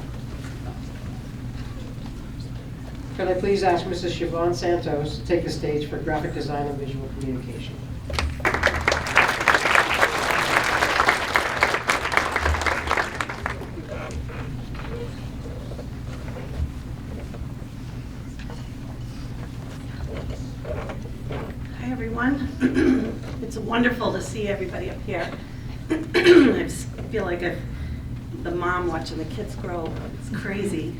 Could I please ask Mrs. Siobhan Santos to take the stage for Graphic Design and Visual Communication? Hi, everyone. It's wonderful to see everybody up here. I just feel like the mom watching the kids grow. It's crazy.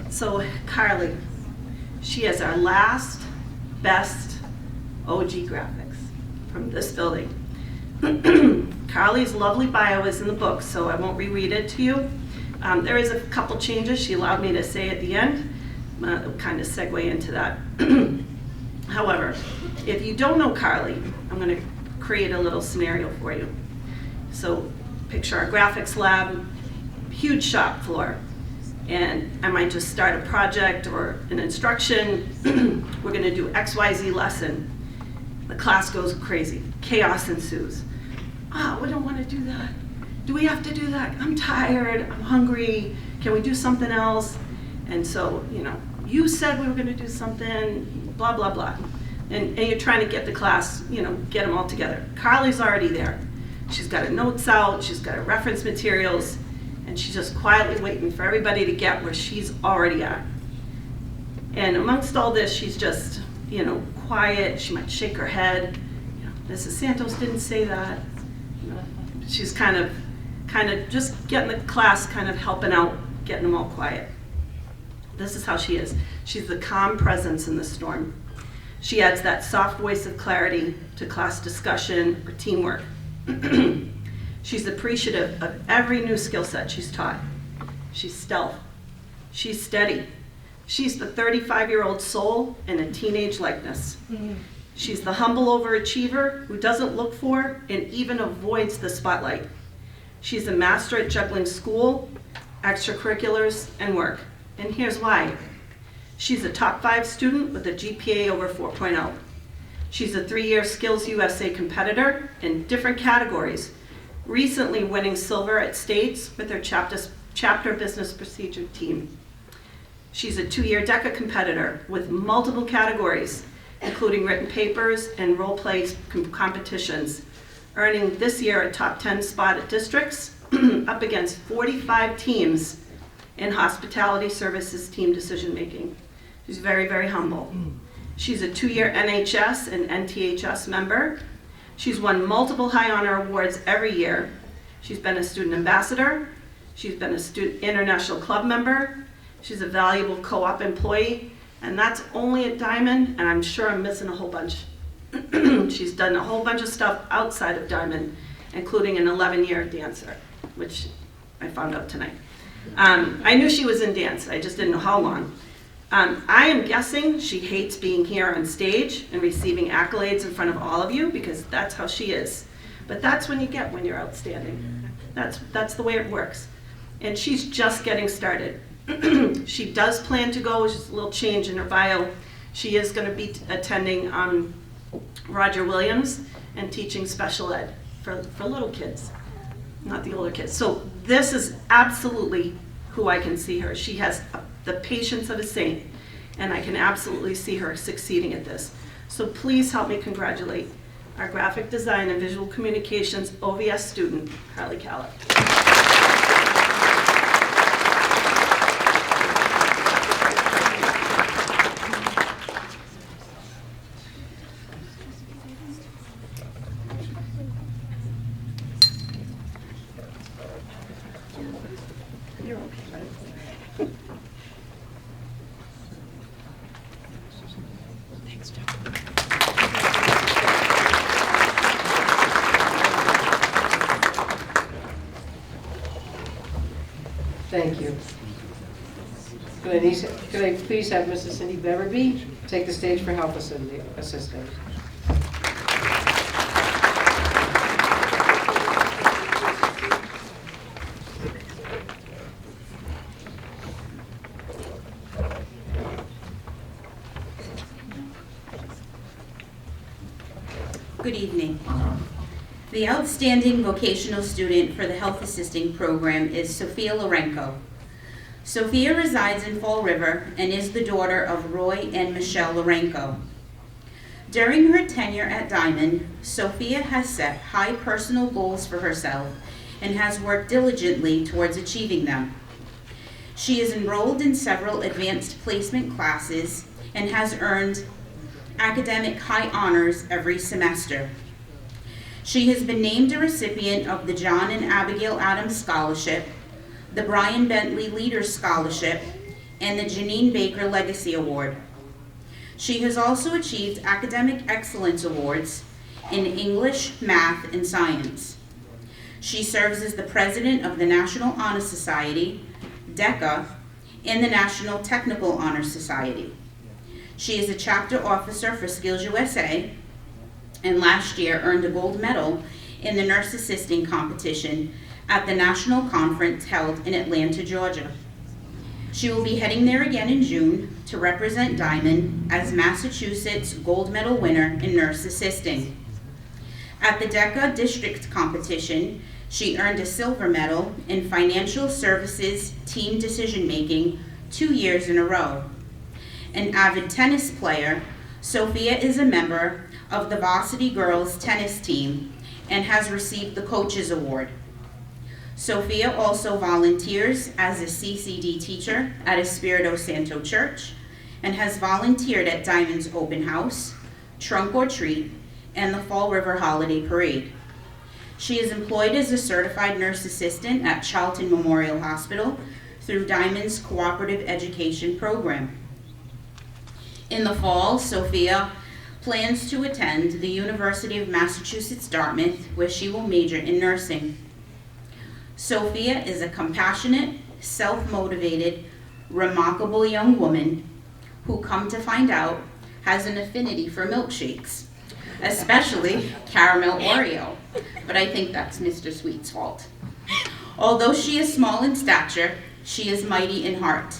So Carly, she is our last best OG graphics from this building. Carly's lovely bio is in the book, so I won't reread it to you. There is a couple changes she allowed me to say at the end. I'll kind of segue into that. However, if you don't know Carly, I'm going to create a little scenario for you. So picture our graphics lab, huge shop floor, and I might just start a project or an instruction. We're going to do XYZ lesson. The class goes crazy. Chaos ensues. We don't want to do that. Do we have to do that? I'm tired. I'm hungry. Can we do something else? And so, you said we were going to do something, blah, blah, blah. And you're trying to get the class, get them all together. Carly's already there. She's got her notes out. She's got her reference materials. And she's just quietly waiting for everybody to get where she's already at. And amongst all this, she's just, quiet. She might shake her head. Mrs. Santos didn't say that. She's kind of just getting the class, kind of helping out, getting them all quiet. This is how she is. She's the calm presence in the storm. She adds that soft voice of clarity to class discussion or teamwork. She's appreciative of every new skill set she's taught. She's stealth. She's steady. She's the 35-year-old soul in a teenage likeness. She's the humble overachiever who doesn't look for and even avoids the spotlight. She's a master at juggling school, extracurriculars, and work. And here's why. She's a top 5 student with a GPA over 4.0. She's a 3-year Skills USA competitor in different categories, recently winning silver at states with her chapter business procedure team. She's a 2-year DECA competitor with multiple categories, including written papers and role play competitions, earning this year a top 10 spot at districts up against 45 teams in hospitality services team decision making. She's very, very humble. She's a 2-year NHS and NTHS member. She's won multiple high honor awards every year. She's been a student ambassador. She's been a student international club member. She's a valuable co-op employee, and that's only at Diman, and I'm sure I'm missing a whole bunch. She's done a whole bunch of stuff outside of Diman, including an 11-year dancer, which I found out tonight. I knew she was in dance, I just didn't know how long. I am guessing she hates being here on stage and receiving accolades in front of all of you, because that's how she is. But that's when you get when you're outstanding. That's the way it works. And she's just getting started. She does plan to go, just a little change in her bio. She is going to be attending Roger Williams and teaching special ed for little kids, not the older kids. So this is absolutely who I can see her. She has the patience of a saint, and I can absolutely see her succeeding at this. So please help me congratulate our graphic design and visual communications OVS student, Carly Callett. You're okay, right? Thanks, John. Thank you. Could I please have Mrs. Cindy Beverby take the stage for health assistant? Good evening. The outstanding vocational student for the health assisting program is Sophia Lorenko. Sophia resides in Fall River and is the daughter of Roy and Michelle Lorenko. During her tenure at Diman, Sophia has set high personal goals for herself and has worked diligently towards achieving them. She is enrolled in several advanced placement classes and has earned academic high honors every semester. She has been named a recipient of the John and Abigail Adams Scholarship, the Brian Bentley Leaders Scholarship, and the Janine Baker Legacy Award. She has also achieved academic excellence awards in English, math, and science. She serves as the president of the National Honor Society, DECA, and the National Technical Honor Society. She is a chapter officer for Skills USA, and last year earned a gold medal in the nurse assisting competition at the national conference held in Atlanta, Georgia. She will be heading there again in June to represent Diman as Massachusetts gold medal winner in nurse assisting. At the DECA district competition, she earned a silver medal in financial services team decision making 2 years in a row. An avid tennis player, Sophia is a member of the varsity girls tennis team and has received the Coaches Award. Sophia also volunteers as a CCD teacher at Espiritu Santo Church and has volunteered at Diman's Open House, Trunk or Treat, and the Fall River Holiday Parade. She is employed as a certified nurse assistant at Charlton Memorial Hospital through Diman's Cooperative Education Program. In the fall, Sophia plans to attend the University of Massachusetts Dartmouth, where she will major in nursing. Sophia is a compassionate, self-motivated, remarkable young woman who, come to find out, has an affinity for milkshakes, especially caramel Oreo, but I think that's Mr. Sweet's fault. Although she is small in stature, she is mighty in heart.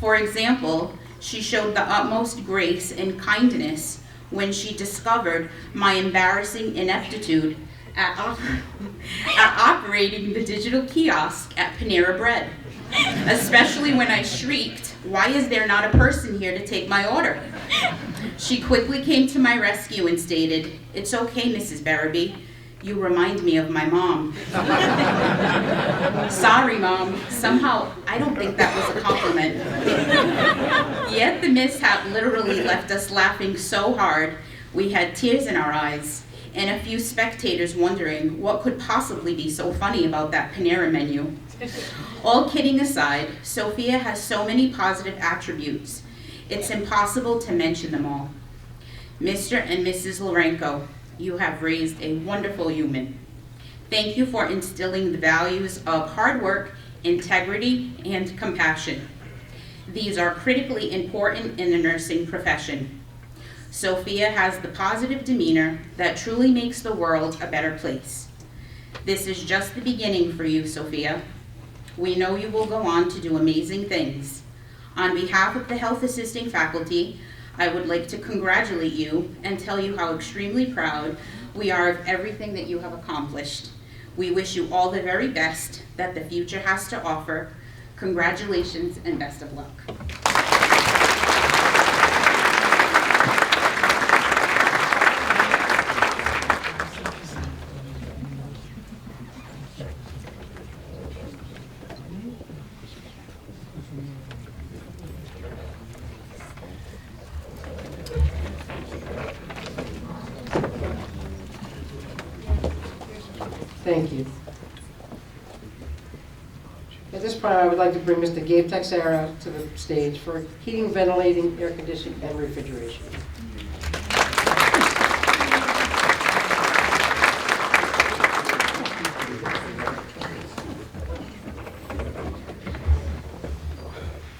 For example, she showed the utmost grace and kindness when she discovered my embarrassing ineptitude at operating the digital kiosk at Panera Bread, especially when I shrieked, "Why is there not a person here to take my order?" She quickly came to my rescue and stated, "It's okay, Mrs. Berraby. You remind me of my mom." Sorry, Mom. Somehow, I don't think that was a compliment. Yet the mishap literally left us laughing so hard, we had tears in our eyes, and a few spectators wondering what could possibly be so funny about that Panera menu. All kidding aside, Sophia has so many positive attributes, it's impossible to mention them all. Mr. and Mrs. Lorenko, you have raised a wonderful human. Thank you for instilling the values of hard work, integrity, and compassion. These are critically important in the nursing profession. Sophia has the positive demeanor that truly makes the world a better place. This is just the beginning for you, Sophia. We know you will go on to do amazing things. On behalf of the health assisting faculty, I would like to congratulate you and tell you how extremely proud we are of everything that you have accomplished. We wish you all the very best that the future has to offer. Congratulations and best of luck. Thank you. At this point, I would like to bring Mr. Gabe Texera to the stage for heating, ventilating, air conditioning, and refrigeration.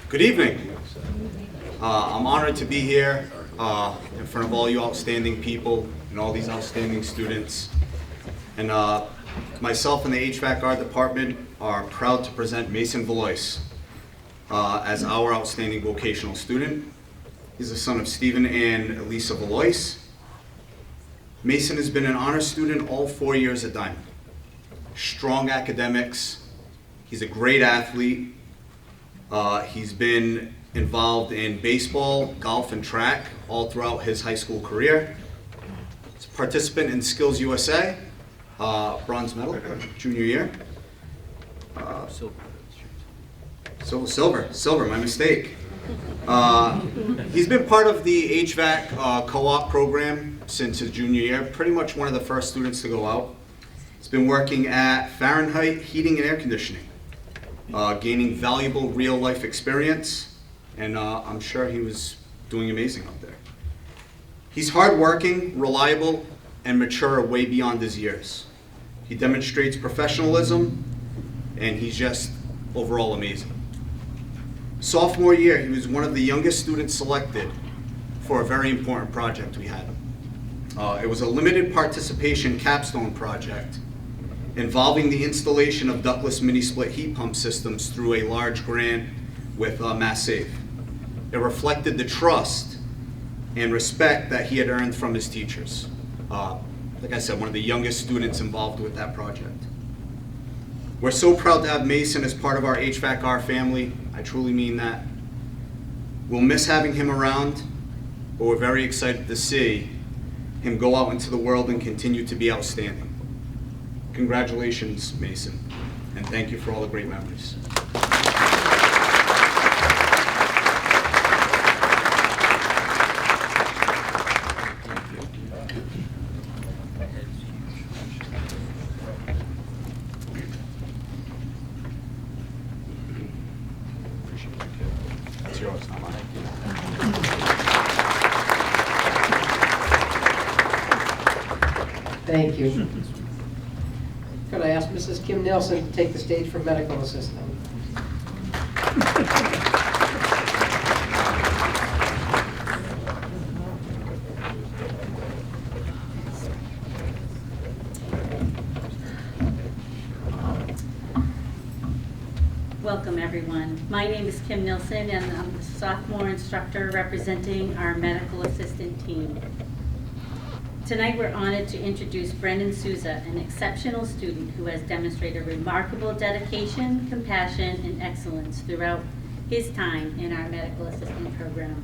Good evening. I'm honored to be here in front of all you outstanding people and all these outstanding students. And myself and the HVAC department are proud to present Mason Valois as our outstanding vocational student. He's the son of Stephen and Elisa Valois. Mason has been an honor student all 4 years at Diman. Strong academics. He's a great athlete. He's been involved in baseball, golf, and track all throughout his high school career. He's a participant in Skills USA, bronze medal, junior year. Silver, my mistake. He's been part of the HVAC co-op program since his junior year, pretty much one of the first students to go out. He's been working at Fahrenheit Heating and Air Conditioning, gaining valuable real-life experience, and I'm sure he was doing amazing out there. He's hardworking, reliable, and mature way beyond his years. He demonstrates professionalism, and he's just overall amazing. Sophomore year, he was one of the youngest students selected for a very important project we had. It was a limited participation capstone project involving the installation of ductless mini-split heat pump systems through a large grant with MassSave. It reflected the trust and respect that he had earned from his teachers. Like I said, one of the youngest students involved with that project. We're so proud to have Mason as part of our HVAC family. I truly mean that. We'll miss having him around, but we're very excited to see him go out into the world and continue to be outstanding. Congratulations, Mason, and thank you for all the great memories. That's yours, not mine. Thank you. Could I ask Mrs. Kim Nelson to take the stage for medical assistant? Welcome, everyone. My name is Kim Nilsson, and I'm the sophomore instructor representing our medical assistant team. Tonight, we're honored to introduce Brendan Souza, an exceptional student who has demonstrated remarkable dedication, compassion, and excellence throughout his time in our medical assistant program.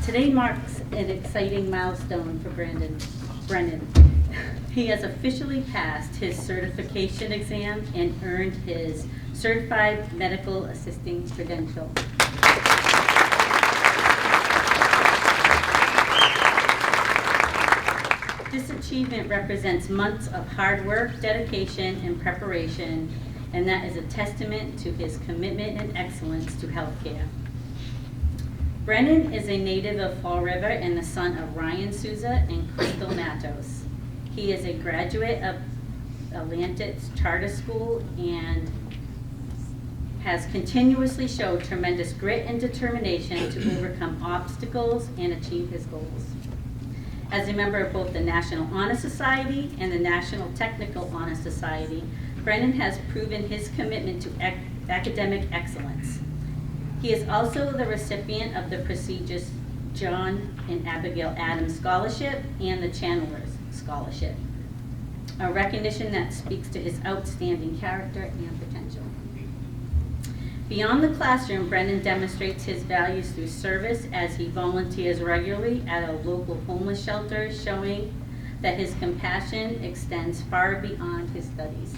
Today marks an exciting milestone for Brendan. He has officially passed his certification exam and earned his certified medical assisting credential. This achievement represents months of hard work, dedication, and preparation, and that is a testament to his commitment and excellence to healthcare. Brennan is a native of Fall River and the son of Ryan Souza and Crystal Matos. He is a graduate of Atlantis Charter School and has continuously showed tremendous grit and determination to overcome obstacles and achieve his goals. As a member of both the National Honor Society and the National Technical Honor Society, Brennan has proven his commitment to academic excellence. He is also the recipient of the prestigious John and Abigail Adams Scholarship and the Chandler's Scholarship, a recognition that speaks to his outstanding character and potential. Beyond the classroom, Brendan demonstrates his values through service as he volunteers regularly at a local homeless shelter, showing that his compassion extends far beyond his studies.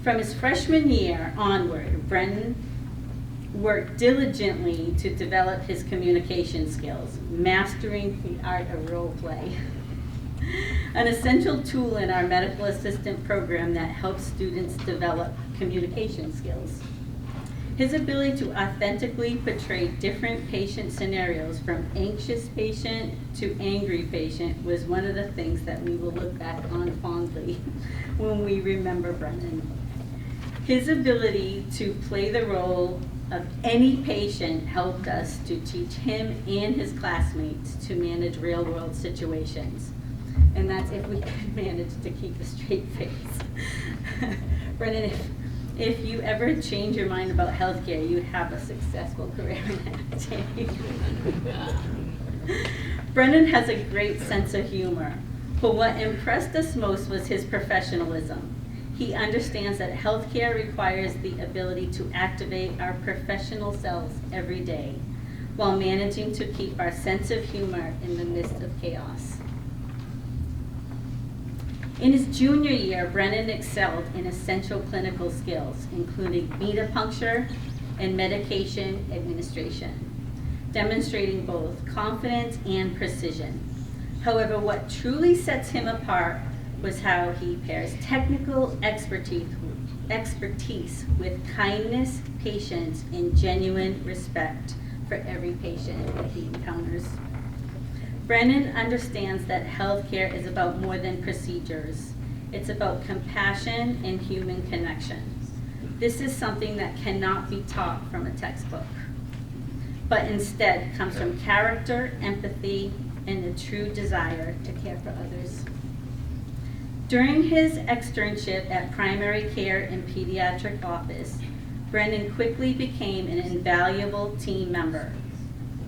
From his freshman year onward, Brendan worked diligently to develop his communication skills, mastering the art of role play, an essential tool in our medical assistant program that helps students develop communication skills. His ability to authentically portray different patient scenarios, from anxious patient to angry patient, was one of the things that we will look back on fondly when we remember Brendan. His ability to play the role of any patient helped us to teach him and his classmates to manage real-world situations. And that's if we could manage to keep a straight face. Brendan, if you ever change your mind about healthcare, you'd have a successful career in that. Brendan has a great sense of humor, but what impressed us most was his professionalism. He understands that healthcare requires the ability to activate our professional selves every day, while managing to keep our sense of humor in the midst of chaos. In his junior year, Brennan excelled in essential clinical skills, including venipuncture and medication administration, demonstrating both confidence and precision. However, what truly sets him apart was how he pairs technical expertise with kindness, patience, and genuine respect for every patient that he encounters. Brennan understands that healthcare is about more than procedures. It's about compassion and human connection. This is something that cannot be taught from a textbook, but instead comes from character, empathy, and a true desire to care for others. During his externship at Primary Care and Pediatric Office, Brendan quickly became an invaluable team member.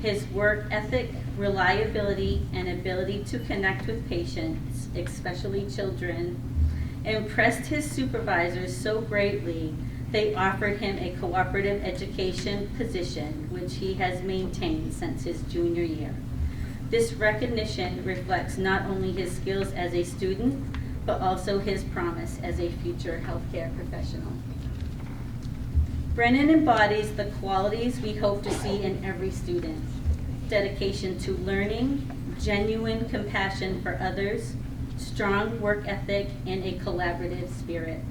His work ethic, reliability, and ability to connect with patients, especially children, impressed his supervisors so greatly they offered him a cooperative education position, which he has maintained since his junior year. This recognition reflects not only his skills as a student, but also his promise as a future healthcare professional. Brennan embodies the qualities we hope to see in every student: dedication to learning, genuine compassion for others, strong work ethic, and a collaborative spirit.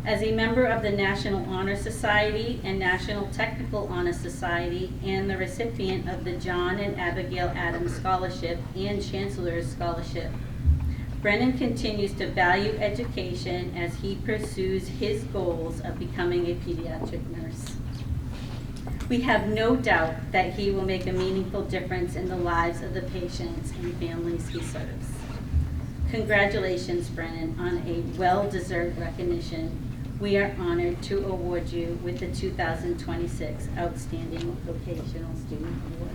As a member of the National Honor Society and National Technical Honor Society and the recipient of the John and Abigail Adams Scholarship and Chancellor's Scholarship, Brennan continues to value education as he pursues his goals of becoming a pediatric nurse. We have no doubt that he will make a meaningful difference in the lives of the patients and families he serves. Congratulations, Brennan, on a well-deserved recognition. We are honored to award you with the 2026 Outstanding Vocational Student Award.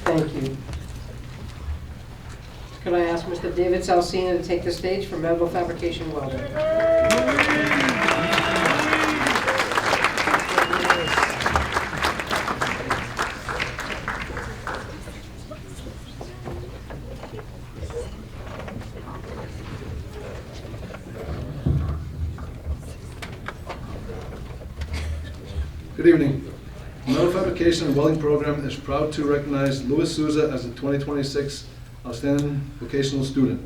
Thank you. Could I ask Mr. David Salsina to take the stage for metal fabrication welding? Good evening. The Metal Fabrication and Welding Program is proud to recognize Louis Souza as the 2026 Outstanding Vocational Student.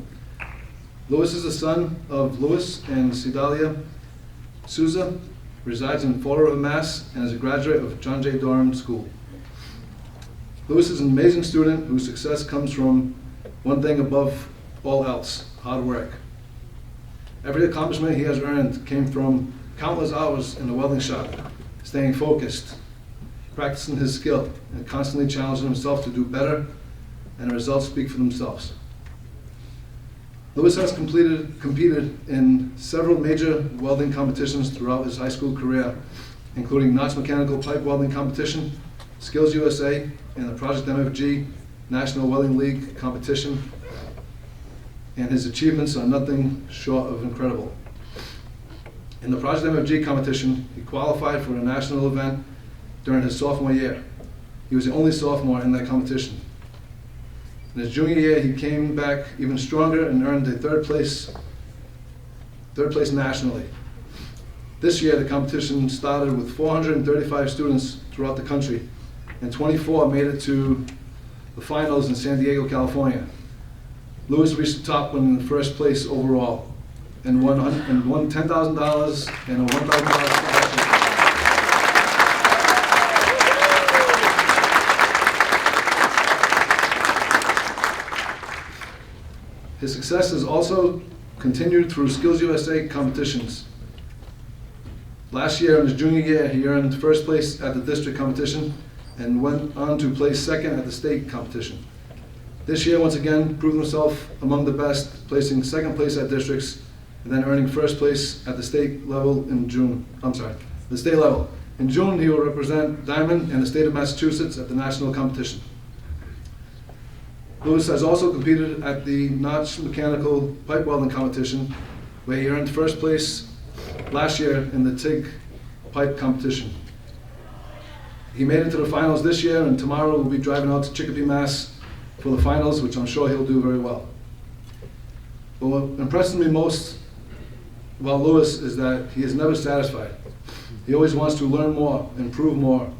Louis is the son of Louis and Sedalia Souza, resides in Fall River, Mass, and is a graduate of John J. Durham School. Louis is an amazing student whose success comes from one thing above all else: hard work. Every accomplishment he has earned came from countless hours in the welding shop, staying focused, practicing his skill, and constantly challenging himself to do better, and the results speak for themselves. Louis has competed in several major welding competitions throughout his high school career, including Knott's Mechanical Pipe Welding Competition, Skills USA, and the Project MFG National Welding League competition, and his achievements are nothing short of incredible. In the Project MFG competition, he qualified for a national event during his sophomore year. He was the only sophomore in that competition. In his junior year, he came back even stronger and earned a third place nationally. This year, the competition started with 435 students throughout the country, and 24 made it to the finals in San Diego, California. Louis reached the top one in first place overall, and won $10,000 and a $1,000 scholarship. His success has also continued through Skills USA competitions. Last year, in his junior year, he earned first place at the district competition and went on to place second at the state competition. This year, once again, proved himself among the best, placing second place at districts and then earning first place at the state level in June. The state level. In June, he will represent Diman and the state of Massachusetts at the national competition. Louis has also competed at the Knott's Mechanical Pipe Welding Competition, where he earned first place last year in the TIG pipe competition. He made it to the finals this year, and tomorrow we'll be driving out to Chicopee, Mass for the finals, which I'm sure he'll do very well. But what impresses me most about Louis is that he is never satisfied. He always wants to learn more, improve more,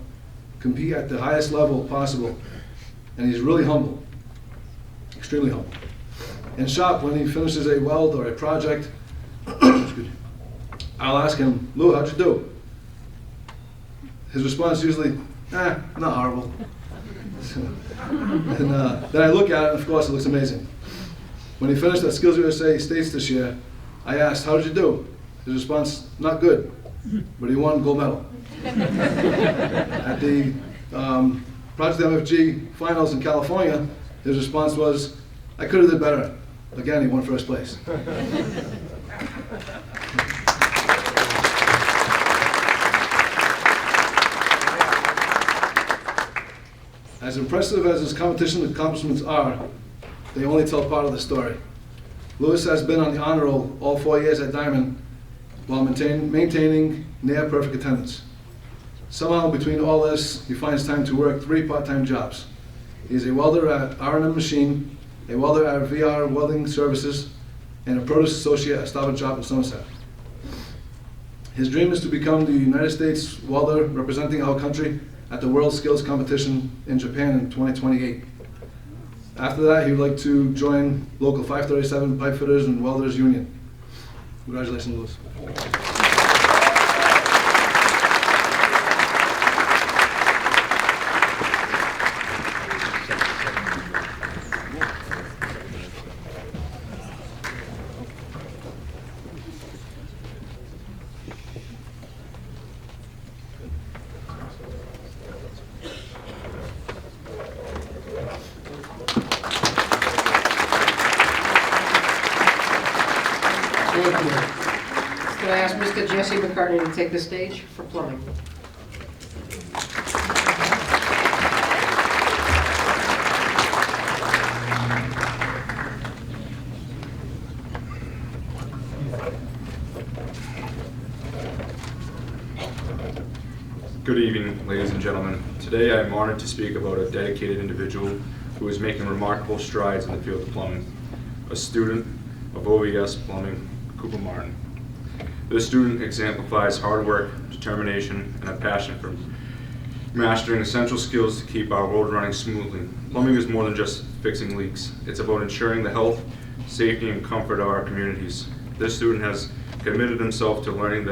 compete at the highest level possible, and he's really humble. Extremely humble. In shop, when he finishes a weld or a project, I'll ask him, "Lou, how'd you do?" His response is usually, not horrible. And then I look at it, and of course it looks amazing. When he finished at Skills USA States this year, I asked, "How did you do?" His response, "Not good," but he won gold medal. At the Project MFG finals in California, his response was, "I could have did better." Again, he won first place. As impressive as his competition accomplishments are, they only tell part of the story. Louis has been on the honor roll all 4 years at Diman while maintaining near perfect attendance. Somehow, between all this, he finds time to work 3 part-time jobs. He's a welder at R&M Machine, a welder at VR Welding Services, and a produce associate at Stop and Shop in Somerset. His dream is to become the United States welder representing our country at the World Skills Competition in Japan in 2028. After that, he would like to join local 537 Pipe Fitters and Welders Union. Congratulations, Louis. Thank you. Can I ask Mr. Jesse McCartney to take the stage for plumbing? Good evening, ladies and gentlemen. Today I am honored to speak about a dedicated individual who is making remarkable strides in the field of plumbing, a student of OVS Plumbing, Cooper Martin. This student exemplifies hard work, determination, and a passion for mastering essential skills to keep our world running smoothly. Plumbing is more than just fixing leaks. It's about ensuring the health, safety, and comfort of our communities. This student has committed himself to learning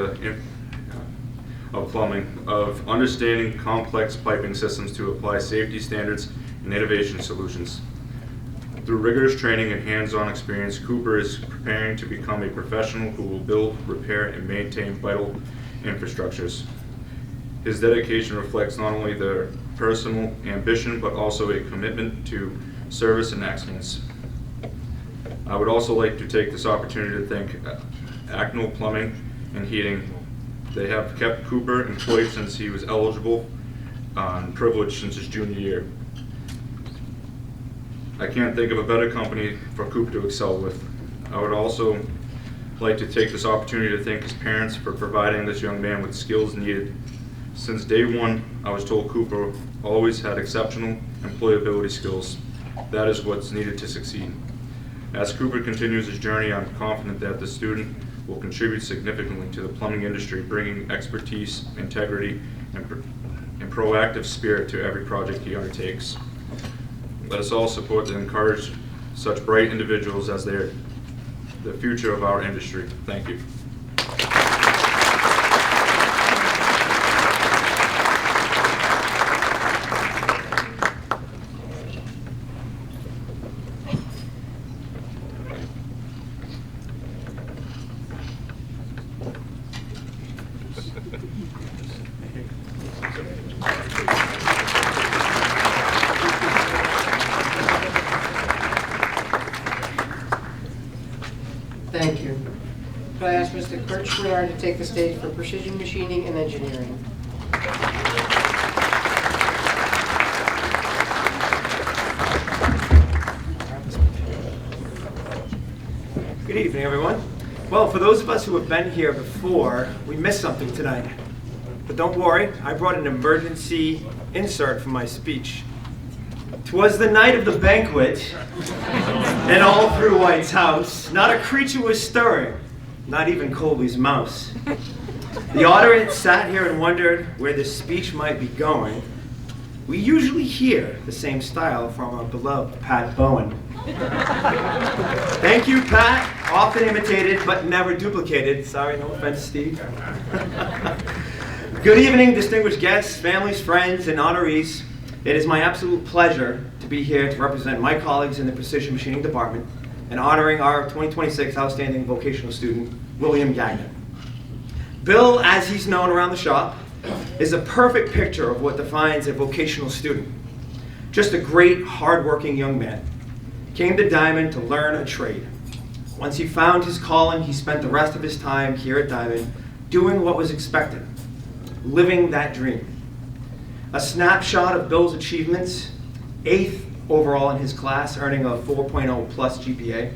of plumbing, of understanding complex piping systems to apply safety standards and innovation solutions. Through rigorous training and hands-on experience, Cooper is preparing to become a professional who will build, repair, and maintain vital infrastructures. His dedication reflects not only their personal ambition, but also a commitment to service and excellence. I would also like to take this opportunity to thank Acno Plumbing and Heating. They have kept Cooper employed since he was eligible and privileged since his junior year. I can't think of a better company for Cooper to excel with. I would also like to take this opportunity to thank his parents for providing this young man with skills needed. Since day one, I was told Cooper always had exceptional employability skills. That is what's needed to succeed. As Cooper continues his journey, I'm confident that the student will contribute significantly to the plumbing industry, bringing expertise, integrity, and proactive spirit to every project he undertakes. Let us all support and encourage such bright individuals as they are the future of our industry. Thank you. Thank you. Could I ask Mr. Kurt Schreier to take the stage for precision machining and engineering? Good evening, everyone. Well, for those of us who have been here before, we missed something tonight. But don't worry, I brought an emergency insert for my speech. 'Twas the night of the banquet, and all through White's house, not a creature was stirring, not even Colby's mouse. The audience sat here and wondered where this speech might be going. We usually hear the same style from our beloved Pat Bowen. Thank you, Pat. Often imitated, but never duplicated. Sorry, no offense, Steve. Good evening, distinguished guests, families, friends, and honorees. It is my absolute pleasure to be here to represent my colleagues in the Precision Machining Department and honoring our 2026 Outstanding Vocational Student, William Gagnon. Bill, as he's known around the shop, is a perfect picture of what defines a vocational student. Just a great, hardworking young man. Came to Diman to learn a trade. Once he found his calling, he spent the rest of his time here at Diman doing what was expected, living that dream. A snapshot of Bill's achievements: 8th overall in his class, earning a 4.0 plus GPA,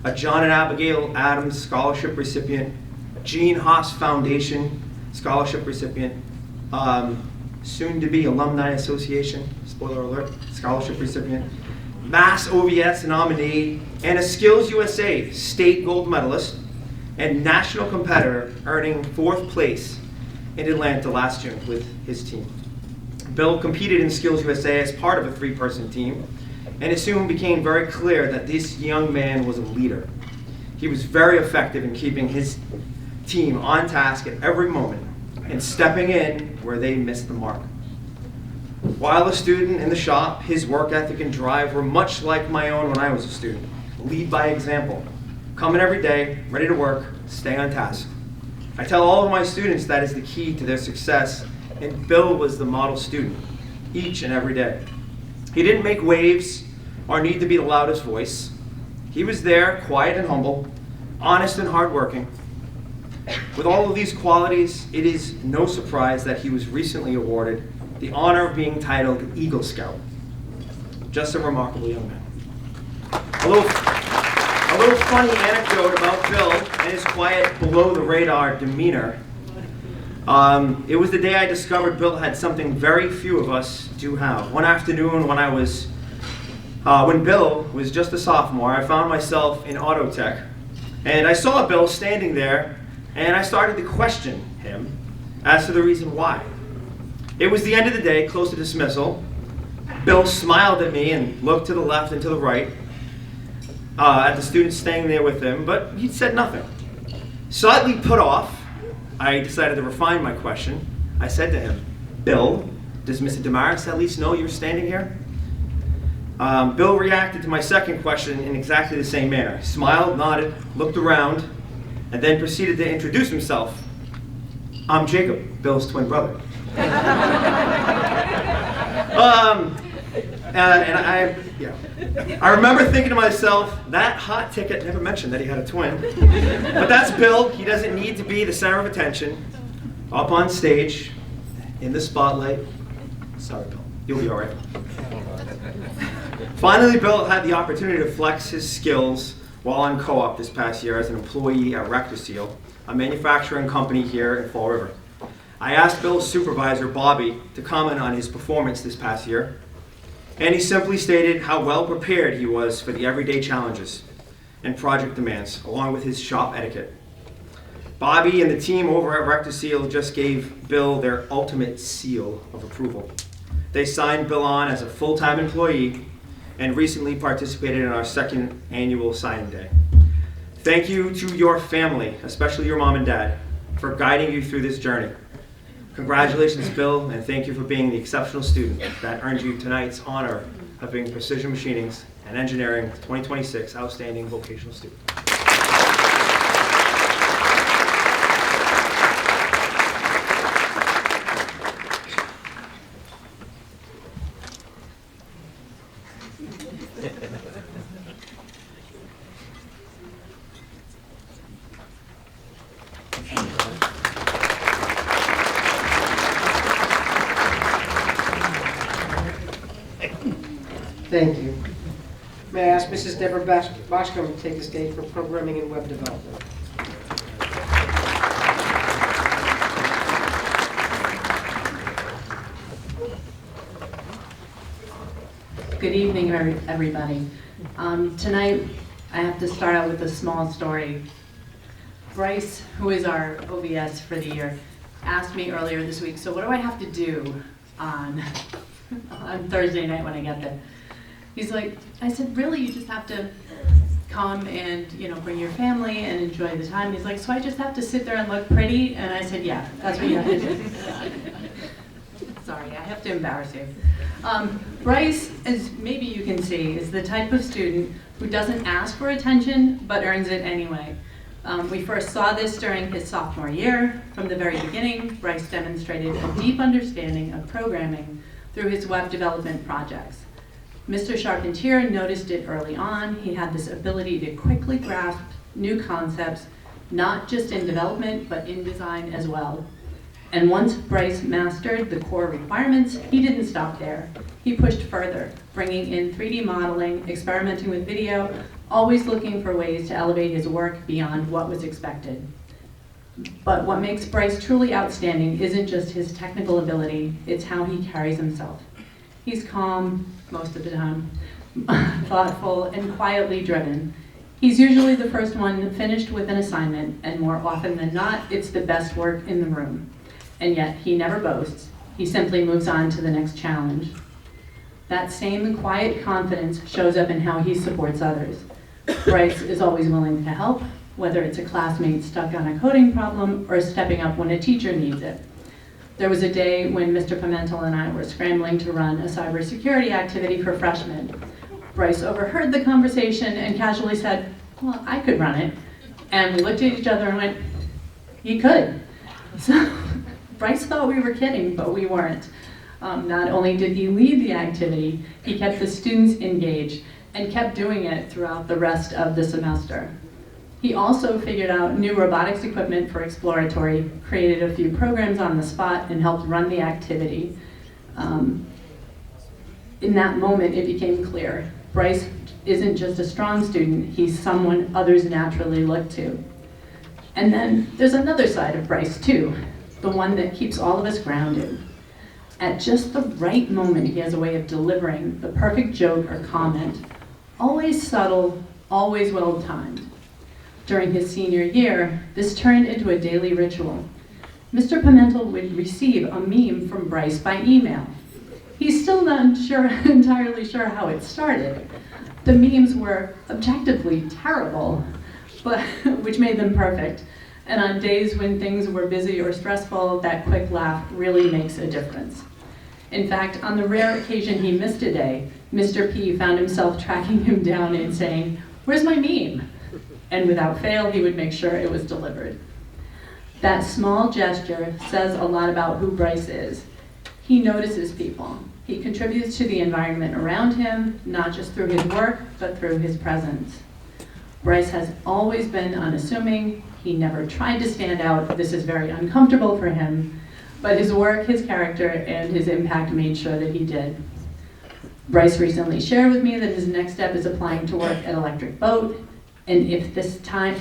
a John and Abigail Adams Scholarship recipient, Gene Haas Foundation Scholarship recipient, soon-to-be Alumni Association, spoiler alert, scholarship recipient, Mass OVS nominee, and a Skills USA state gold medalist, and national competitor, earning 4th place in Atlanta last June with his team. Bill competed in Skills USA as part of a 3-person team, and it soon became very clear that this young man was a leader. He was very effective in keeping his team on task at every moment and stepping in where they missed the mark. While a student in the shop, his work ethic and drive were much like my own when I was a student. Lead by example. Come in every day, ready to work, stay on task. I tell all of my students that is the key to their success, and Bill was the model student, each and every day. He didn't make waves or need to be the loudest voice. He was there, quiet and humble, honest and hardworking. With all of these qualities, it is no surprise that he was recently awarded the honor of being titled Eagle Scout. Just a remarkable young man. A little funny anecdote about Bill and his quiet, below-the-radar demeanor. It was the day I discovered Bill had something very few of us do have. One afternoon when Bill was just a sophomore, I found myself in auto tech, and I saw Bill standing there, and I started to question him as to the reason why. It was the end of the day, close to dismissal. Bill smiled at me and looked to the left and to the right at the students staying there with him, but he said nothing. Slightly put off, I decided to refine my question. I said to him, "Bill, does Mr. Damaris at least know you're standing here?" Bill reacted to my second question in exactly the same manner. He smiled, nodded, looked around, and then proceeded to introduce himself. "I'm Jacob, Bill's twin brother." I remember thinking to myself, that hot ticket never mentioned that he had a twin. But that's Bill. He doesn't need to be the center of attention. Up on stage, in the spotlight. Sorry, Bill. You'll be all right. Finally, Bill had the opportunity to flex his skills while on co-op this past year as an employee at RectorSeal, a manufacturing company here in Fall River. I asked Bill's supervisor, Bobby, to comment on his performance this past year, and he simply stated how well prepared he was for the everyday challenges and project demands, along with his shop etiquette. Bobby and the team over at RectorSeal just gave Bill their ultimate seal of approval. They signed Bill on as a full-time employee and recently participated in our 2nd annual signing day. Thank you to your family, especially your mom and dad, for guiding you through this journey. Congratulations, Bill, and thank you for being the exceptional student that earned you tonight's honor of being Precision Machining's and Engineering 2026 Outstanding Vocational Student. Thank you. May I ask Mrs. Deborah Boschcom to take the stage for programming and web development? Good evening, everybody. Tonight, I have to start out with a small story. Bryce, who is our OVS for the year, asked me earlier this week, so what do I have to do on Thursday night when I get there? He's like, I said, really, you just have to come and, bring your family and enjoy the time. He's like, so I just have to sit there and look pretty? And I said, yeah, that's what you have to do. Sorry, I have to embarrass you. Bryce, as maybe you can see, is the type of student who doesn't ask for attention, but earns it anyway. We first saw this during his sophomore year. From the very beginning, Bryce demonstrated a deep understanding of programming through his web development projects. Mr. Charpentier noticed it early on. He had this ability to quickly grasp new concepts, not just in development, but in design as well. And once Bryce mastered the core requirements, he didn't stop there. He pushed further, bringing in 3D modeling, experimenting with video, always looking for ways to elevate his work beyond what was expected. But what makes Bryce truly outstanding isn't just his technical ability, it's how he carries himself. He's calm most of the time, thoughtful, and quietly driven. He's usually the first one finished with an assignment, and more often than not, it's the best work in the room. And yet, he never boasts. He simply moves on to the next challenge. That same quiet confidence shows up in how he supports others. Bryce is always willing to help, whether it's a classmate stuck on a coding problem or stepping up when a teacher needs it. There was a day when Mr. Pimentel and I were scrambling to run a cybersecurity activity for freshmen. Bryce overheard the conversation and casually said, "Well, I could run it." And we looked at each other and went, "You could." So Bryce thought we were kidding, but we weren't. Not only did he lead the activity, he kept the students engaged and kept doing it throughout the rest of the semester. He also figured out new robotics equipment for exploratory, created a few programs on the spot, and helped run the activity. In that moment, it became clear, Bryce isn't just a strong student, he's someone others naturally look to. And then there's another side of Bryce too, the one that keeps all of us grounded. At just the right moment, he has a way of delivering the perfect joke or comment, always subtle, always well-timed. During his senior year, this turned into a daily ritual. Mr. Pimentel would receive a meme from Bryce by email. He's still not entirely sure how it started. The memes were objectively terrible, but which made them perfect. And on days when things were busy or stressful, that quick laugh really makes a difference. In fact, on the rare occasion he missed a day, Mr. P found himself tracking him down and saying, "Where's my meme?" And without fail, he would make sure it was delivered. That small gesture says a lot about who Bryce is. He notices people. He contributes to the environment around him, not just through his work, but through his presence. Bryce has always been unassuming. He never tried to stand out. This is very uncomfortable for him, but his work, his character, and his impact made sure that he did. Bryce recently shared with me that his next step is applying to work at Electric Boat, and if his time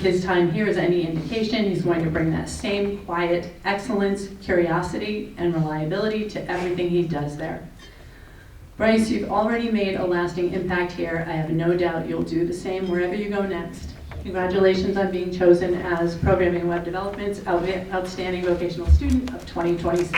here is any indication, he's going to bring that same quiet excellence, curiosity, and reliability to everything he does there. Bryce, you've already made a lasting impact here. I have no doubt you'll do the same wherever you go next. Congratulations on being chosen as Programming and Web Development's Outstanding Vocational Student of 2026.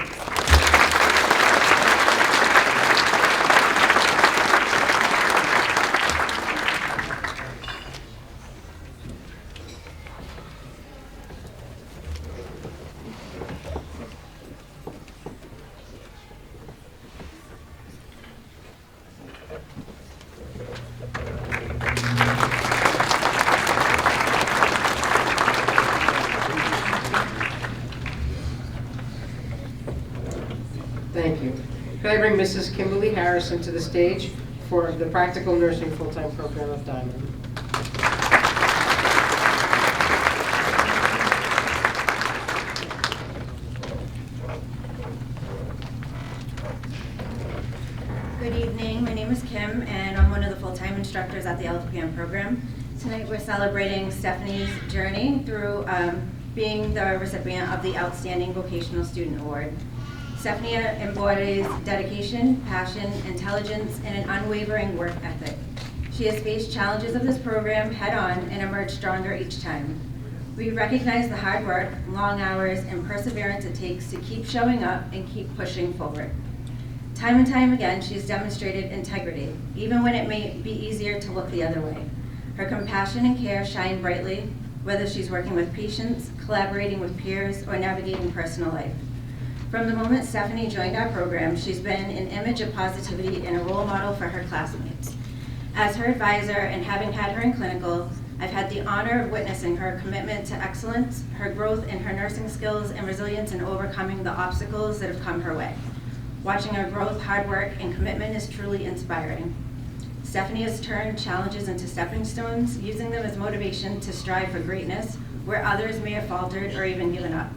Thank you. Could I bring Mrs. Kimberly Harrison to the stage for the Practical Nursing Full-Time Program of Diman? Good evening, my name is Kim and I'm one of the full-time instructors at the LPM program. Tonight we're celebrating Stephanie's journey through being the recipient of the Outstanding Vocational Student Award. Stephanie embodies dedication, passion, intelligence, and an unwavering work ethic. She has faced challenges of this program head-on and emerged stronger each time. We recognize the hard work, long hours, and perseverance it takes to keep showing up and keep pushing forward. Time and time again, she has demonstrated integrity, even when it may be easier to look the other way. Her compassion and care shine brightly, whether she's working with patients, collaborating with peers, or navigating personal life. From the moment Stephanie joined our program, she's been an image of positivity and a role model for her classmates. As her advisor and having had her in clinical, I've had the honor of witnessing her commitment to excellence, her growth in her nursing skills, and resilience in overcoming the obstacles that have come her way. Watching her growth, hard work, and commitment is truly inspiring. Stephanie has turned challenges into stepping stones, using them as motivation to strive for greatness where others may have faltered or even given up.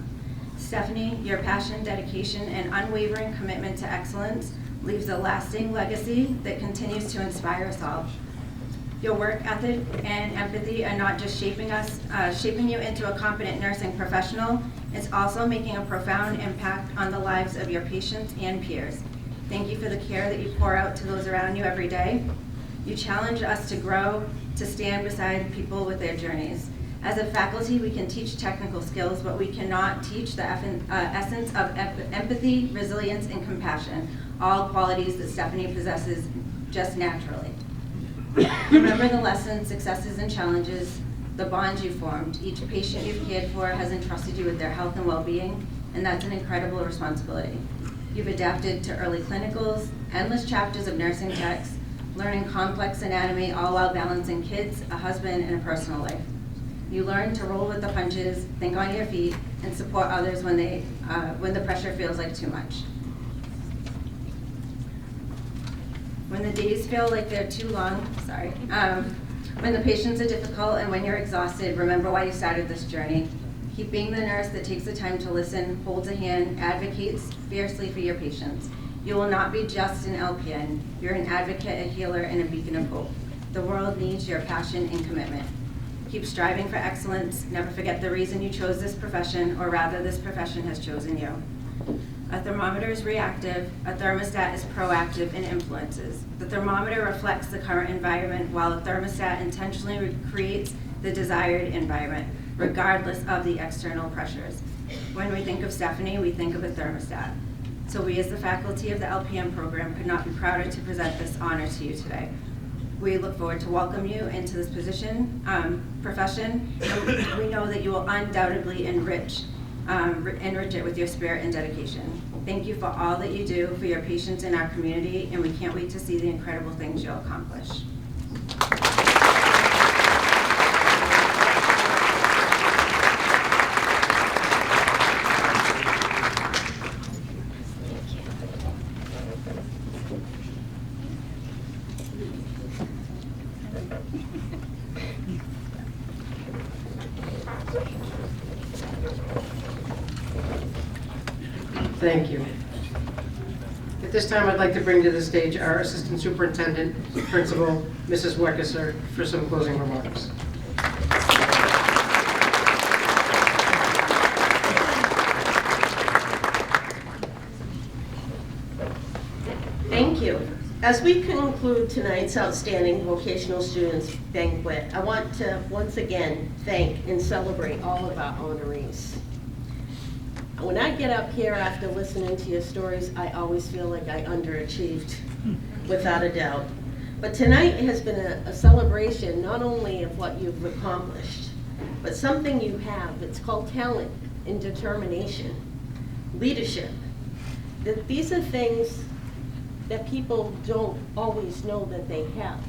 Stephanie, your passion, dedication, and unwavering commitment to excellence leaves a lasting legacy that continues to inspire us all. Your work ethic and empathy are not just shaping you into a competent nursing professional, it's also making a profound impact on the lives of your patients and peers. Thank you for the care that you pour out to those around you every day. You challenge us to grow, to stand beside people with their journeys. As a faculty, we can teach technical skills, but we cannot teach the essence of empathy, resilience, and compassion, all qualities that Stephanie possesses just naturally. Remember the lessons, successes, and challenges, the bonds you formed. Each patient you've cared for has entrusted you with their health and well-being, and that's an incredible responsibility. You've adapted to early clinicals, endless chapters of nursing texts, learning complex anatomy, all while balancing kids, a husband, and a personal life. You learn to roll with the punches, think on your feet, and support others when the pressure feels like too much. When the days feel like they're too long, when the patients are difficult and when you're exhausted, remember why you started this journey. Keep being the nurse that takes the time to listen, holds a hand, advocates fiercely for your patients. You will not be just an LPN. You're an advocate, a healer, and a beacon of hope. The world needs your passion and commitment. Keep striving for excellence. Never forget the reason you chose this profession, or rather this profession has chosen you. A thermometer is reactive, a thermostat is proactive and influences. The thermometer reflects the current environment, while a thermostat intentionally creates the desired environment, regardless of the external pressures. When we think of Stephanie, we think of a thermostat. So we as the faculty of the LPN program could not be prouder to present this honor to you today. We look forward to welcome you into this profession, and we know that you will undoubtedly enrich it with your spirit and dedication. Thank you for all that you do for your patients in our community, and we can't wait to see the incredible things you'll accomplish. Thank you. At this time, I'd like to bring to the stage our Assistant Superintendent, Principal, Mrs. Weckesser, for some closing remarks. Thank you. As we conclude tonight's Outstanding Vocational Students Banquet, I want to once again thank and celebrate all of our honorees. When I get up here after listening to your stories, I always feel like I underachieved, without a doubt. But tonight has been a celebration not only of what you've accomplished, but something you have. It's called talent and determination, leadership. These are things that people don't always know that they have.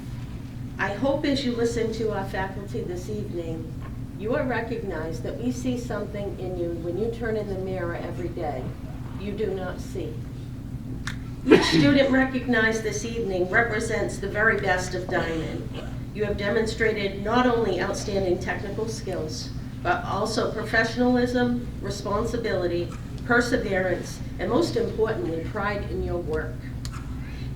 I hope as you listen to our faculty this evening, you are recognized that we see something in you when you turn in the mirror every day you do not see. Each student recognized this evening represents the very best of Diman. You have demonstrated not only outstanding technical skills, but also professionalism, responsibility, perseverance, and most importantly, pride in your work.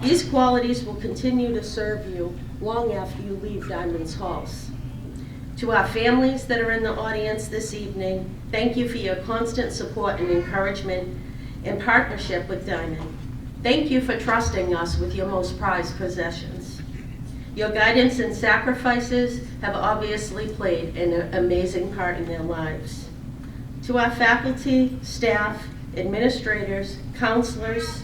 These qualities will continue to serve you long after you leave Diman's halls. To our families that are in the audience this evening, thank you for your constant support and encouragement and partnership with Diman. Thank you for trusting us with your most prized possessions. Your guidance and sacrifices have obviously played an amazing part in their lives. To our faculty, staff, administrators, counselors,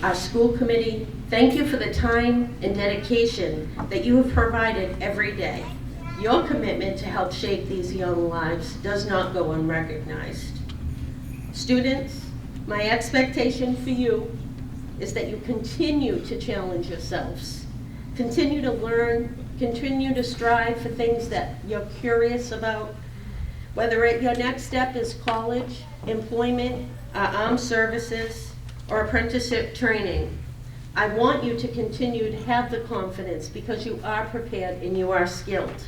our school committee, thank you for the time and dedication that you have provided every day. Your commitment to help shape these young lives does not go unrecognized. Students, my expectation for you is that you continue to challenge yourselves, continue to learn, continue to strive for things that you're curious about, whether your next step is college, employment, armed services, or apprenticeship training. I want you to continue to have the confidence because you are prepared and you are skilled.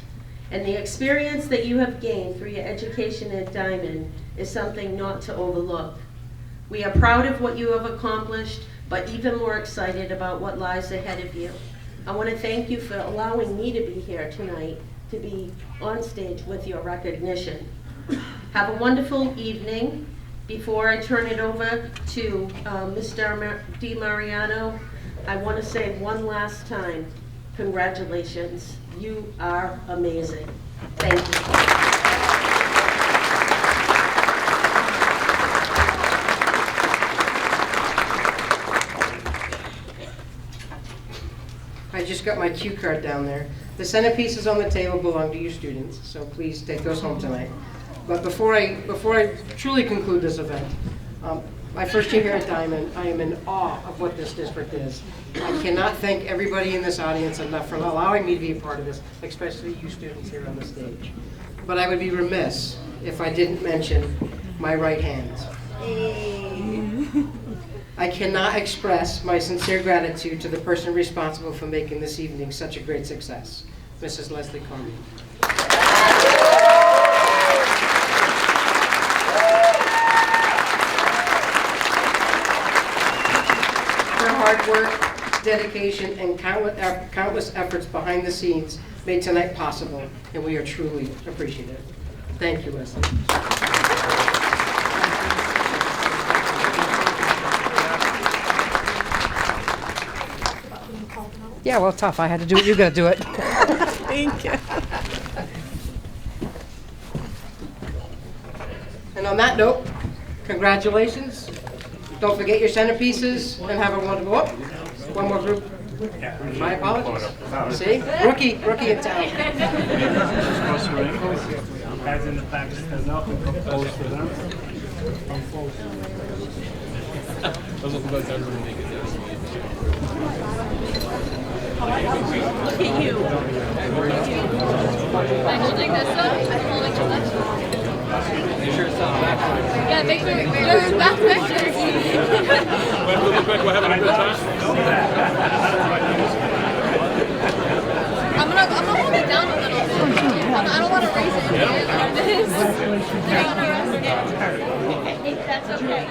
And the experience that you have gained through your education at Diman is something not to overlook. We are proud of what you have accomplished, but even more excited about what lies ahead of you. I want to thank you for allowing me to be here tonight, to be on stage with your recognition. Have a wonderful evening. Before I turn it over to Mr. DiMariano, I want to say one last time, congratulations. You are amazing. Thank you. I just got my cue card down there. The centerpieces on the table belong to you students, so please take those home tonight. But before I truly conclude this event, my first year here at Diman, I am in awe of what this district is. I cannot thank everybody in this audience enough for allowing me to be a part of this, especially you students here on the stage. But I would be remiss if I didn't mention my right hand. I cannot express my sincere gratitude to the person responsible for making this evening such a great success, Mrs. Leslie Carmen. Her hard work, dedication, and countless efforts behind the scenes made tonight possible, and we are truly appreciative. Thank you, Leslie. Yeah, well, tough. I had to do it. You got to do it. Thank you. And on that note, congratulations. Don't forget your centerpieces and have a wonderful. Oh, one more group. My apologies. See? Rookie in town. Guys in the back stand up and come close to them. Come close. Look at you. I'm holding this up. I'm holding the left. Yeah, make sure your back picture. We're having a good time. I'm gonna hold it down a little bit. I don't want to raise it like this. That's okay.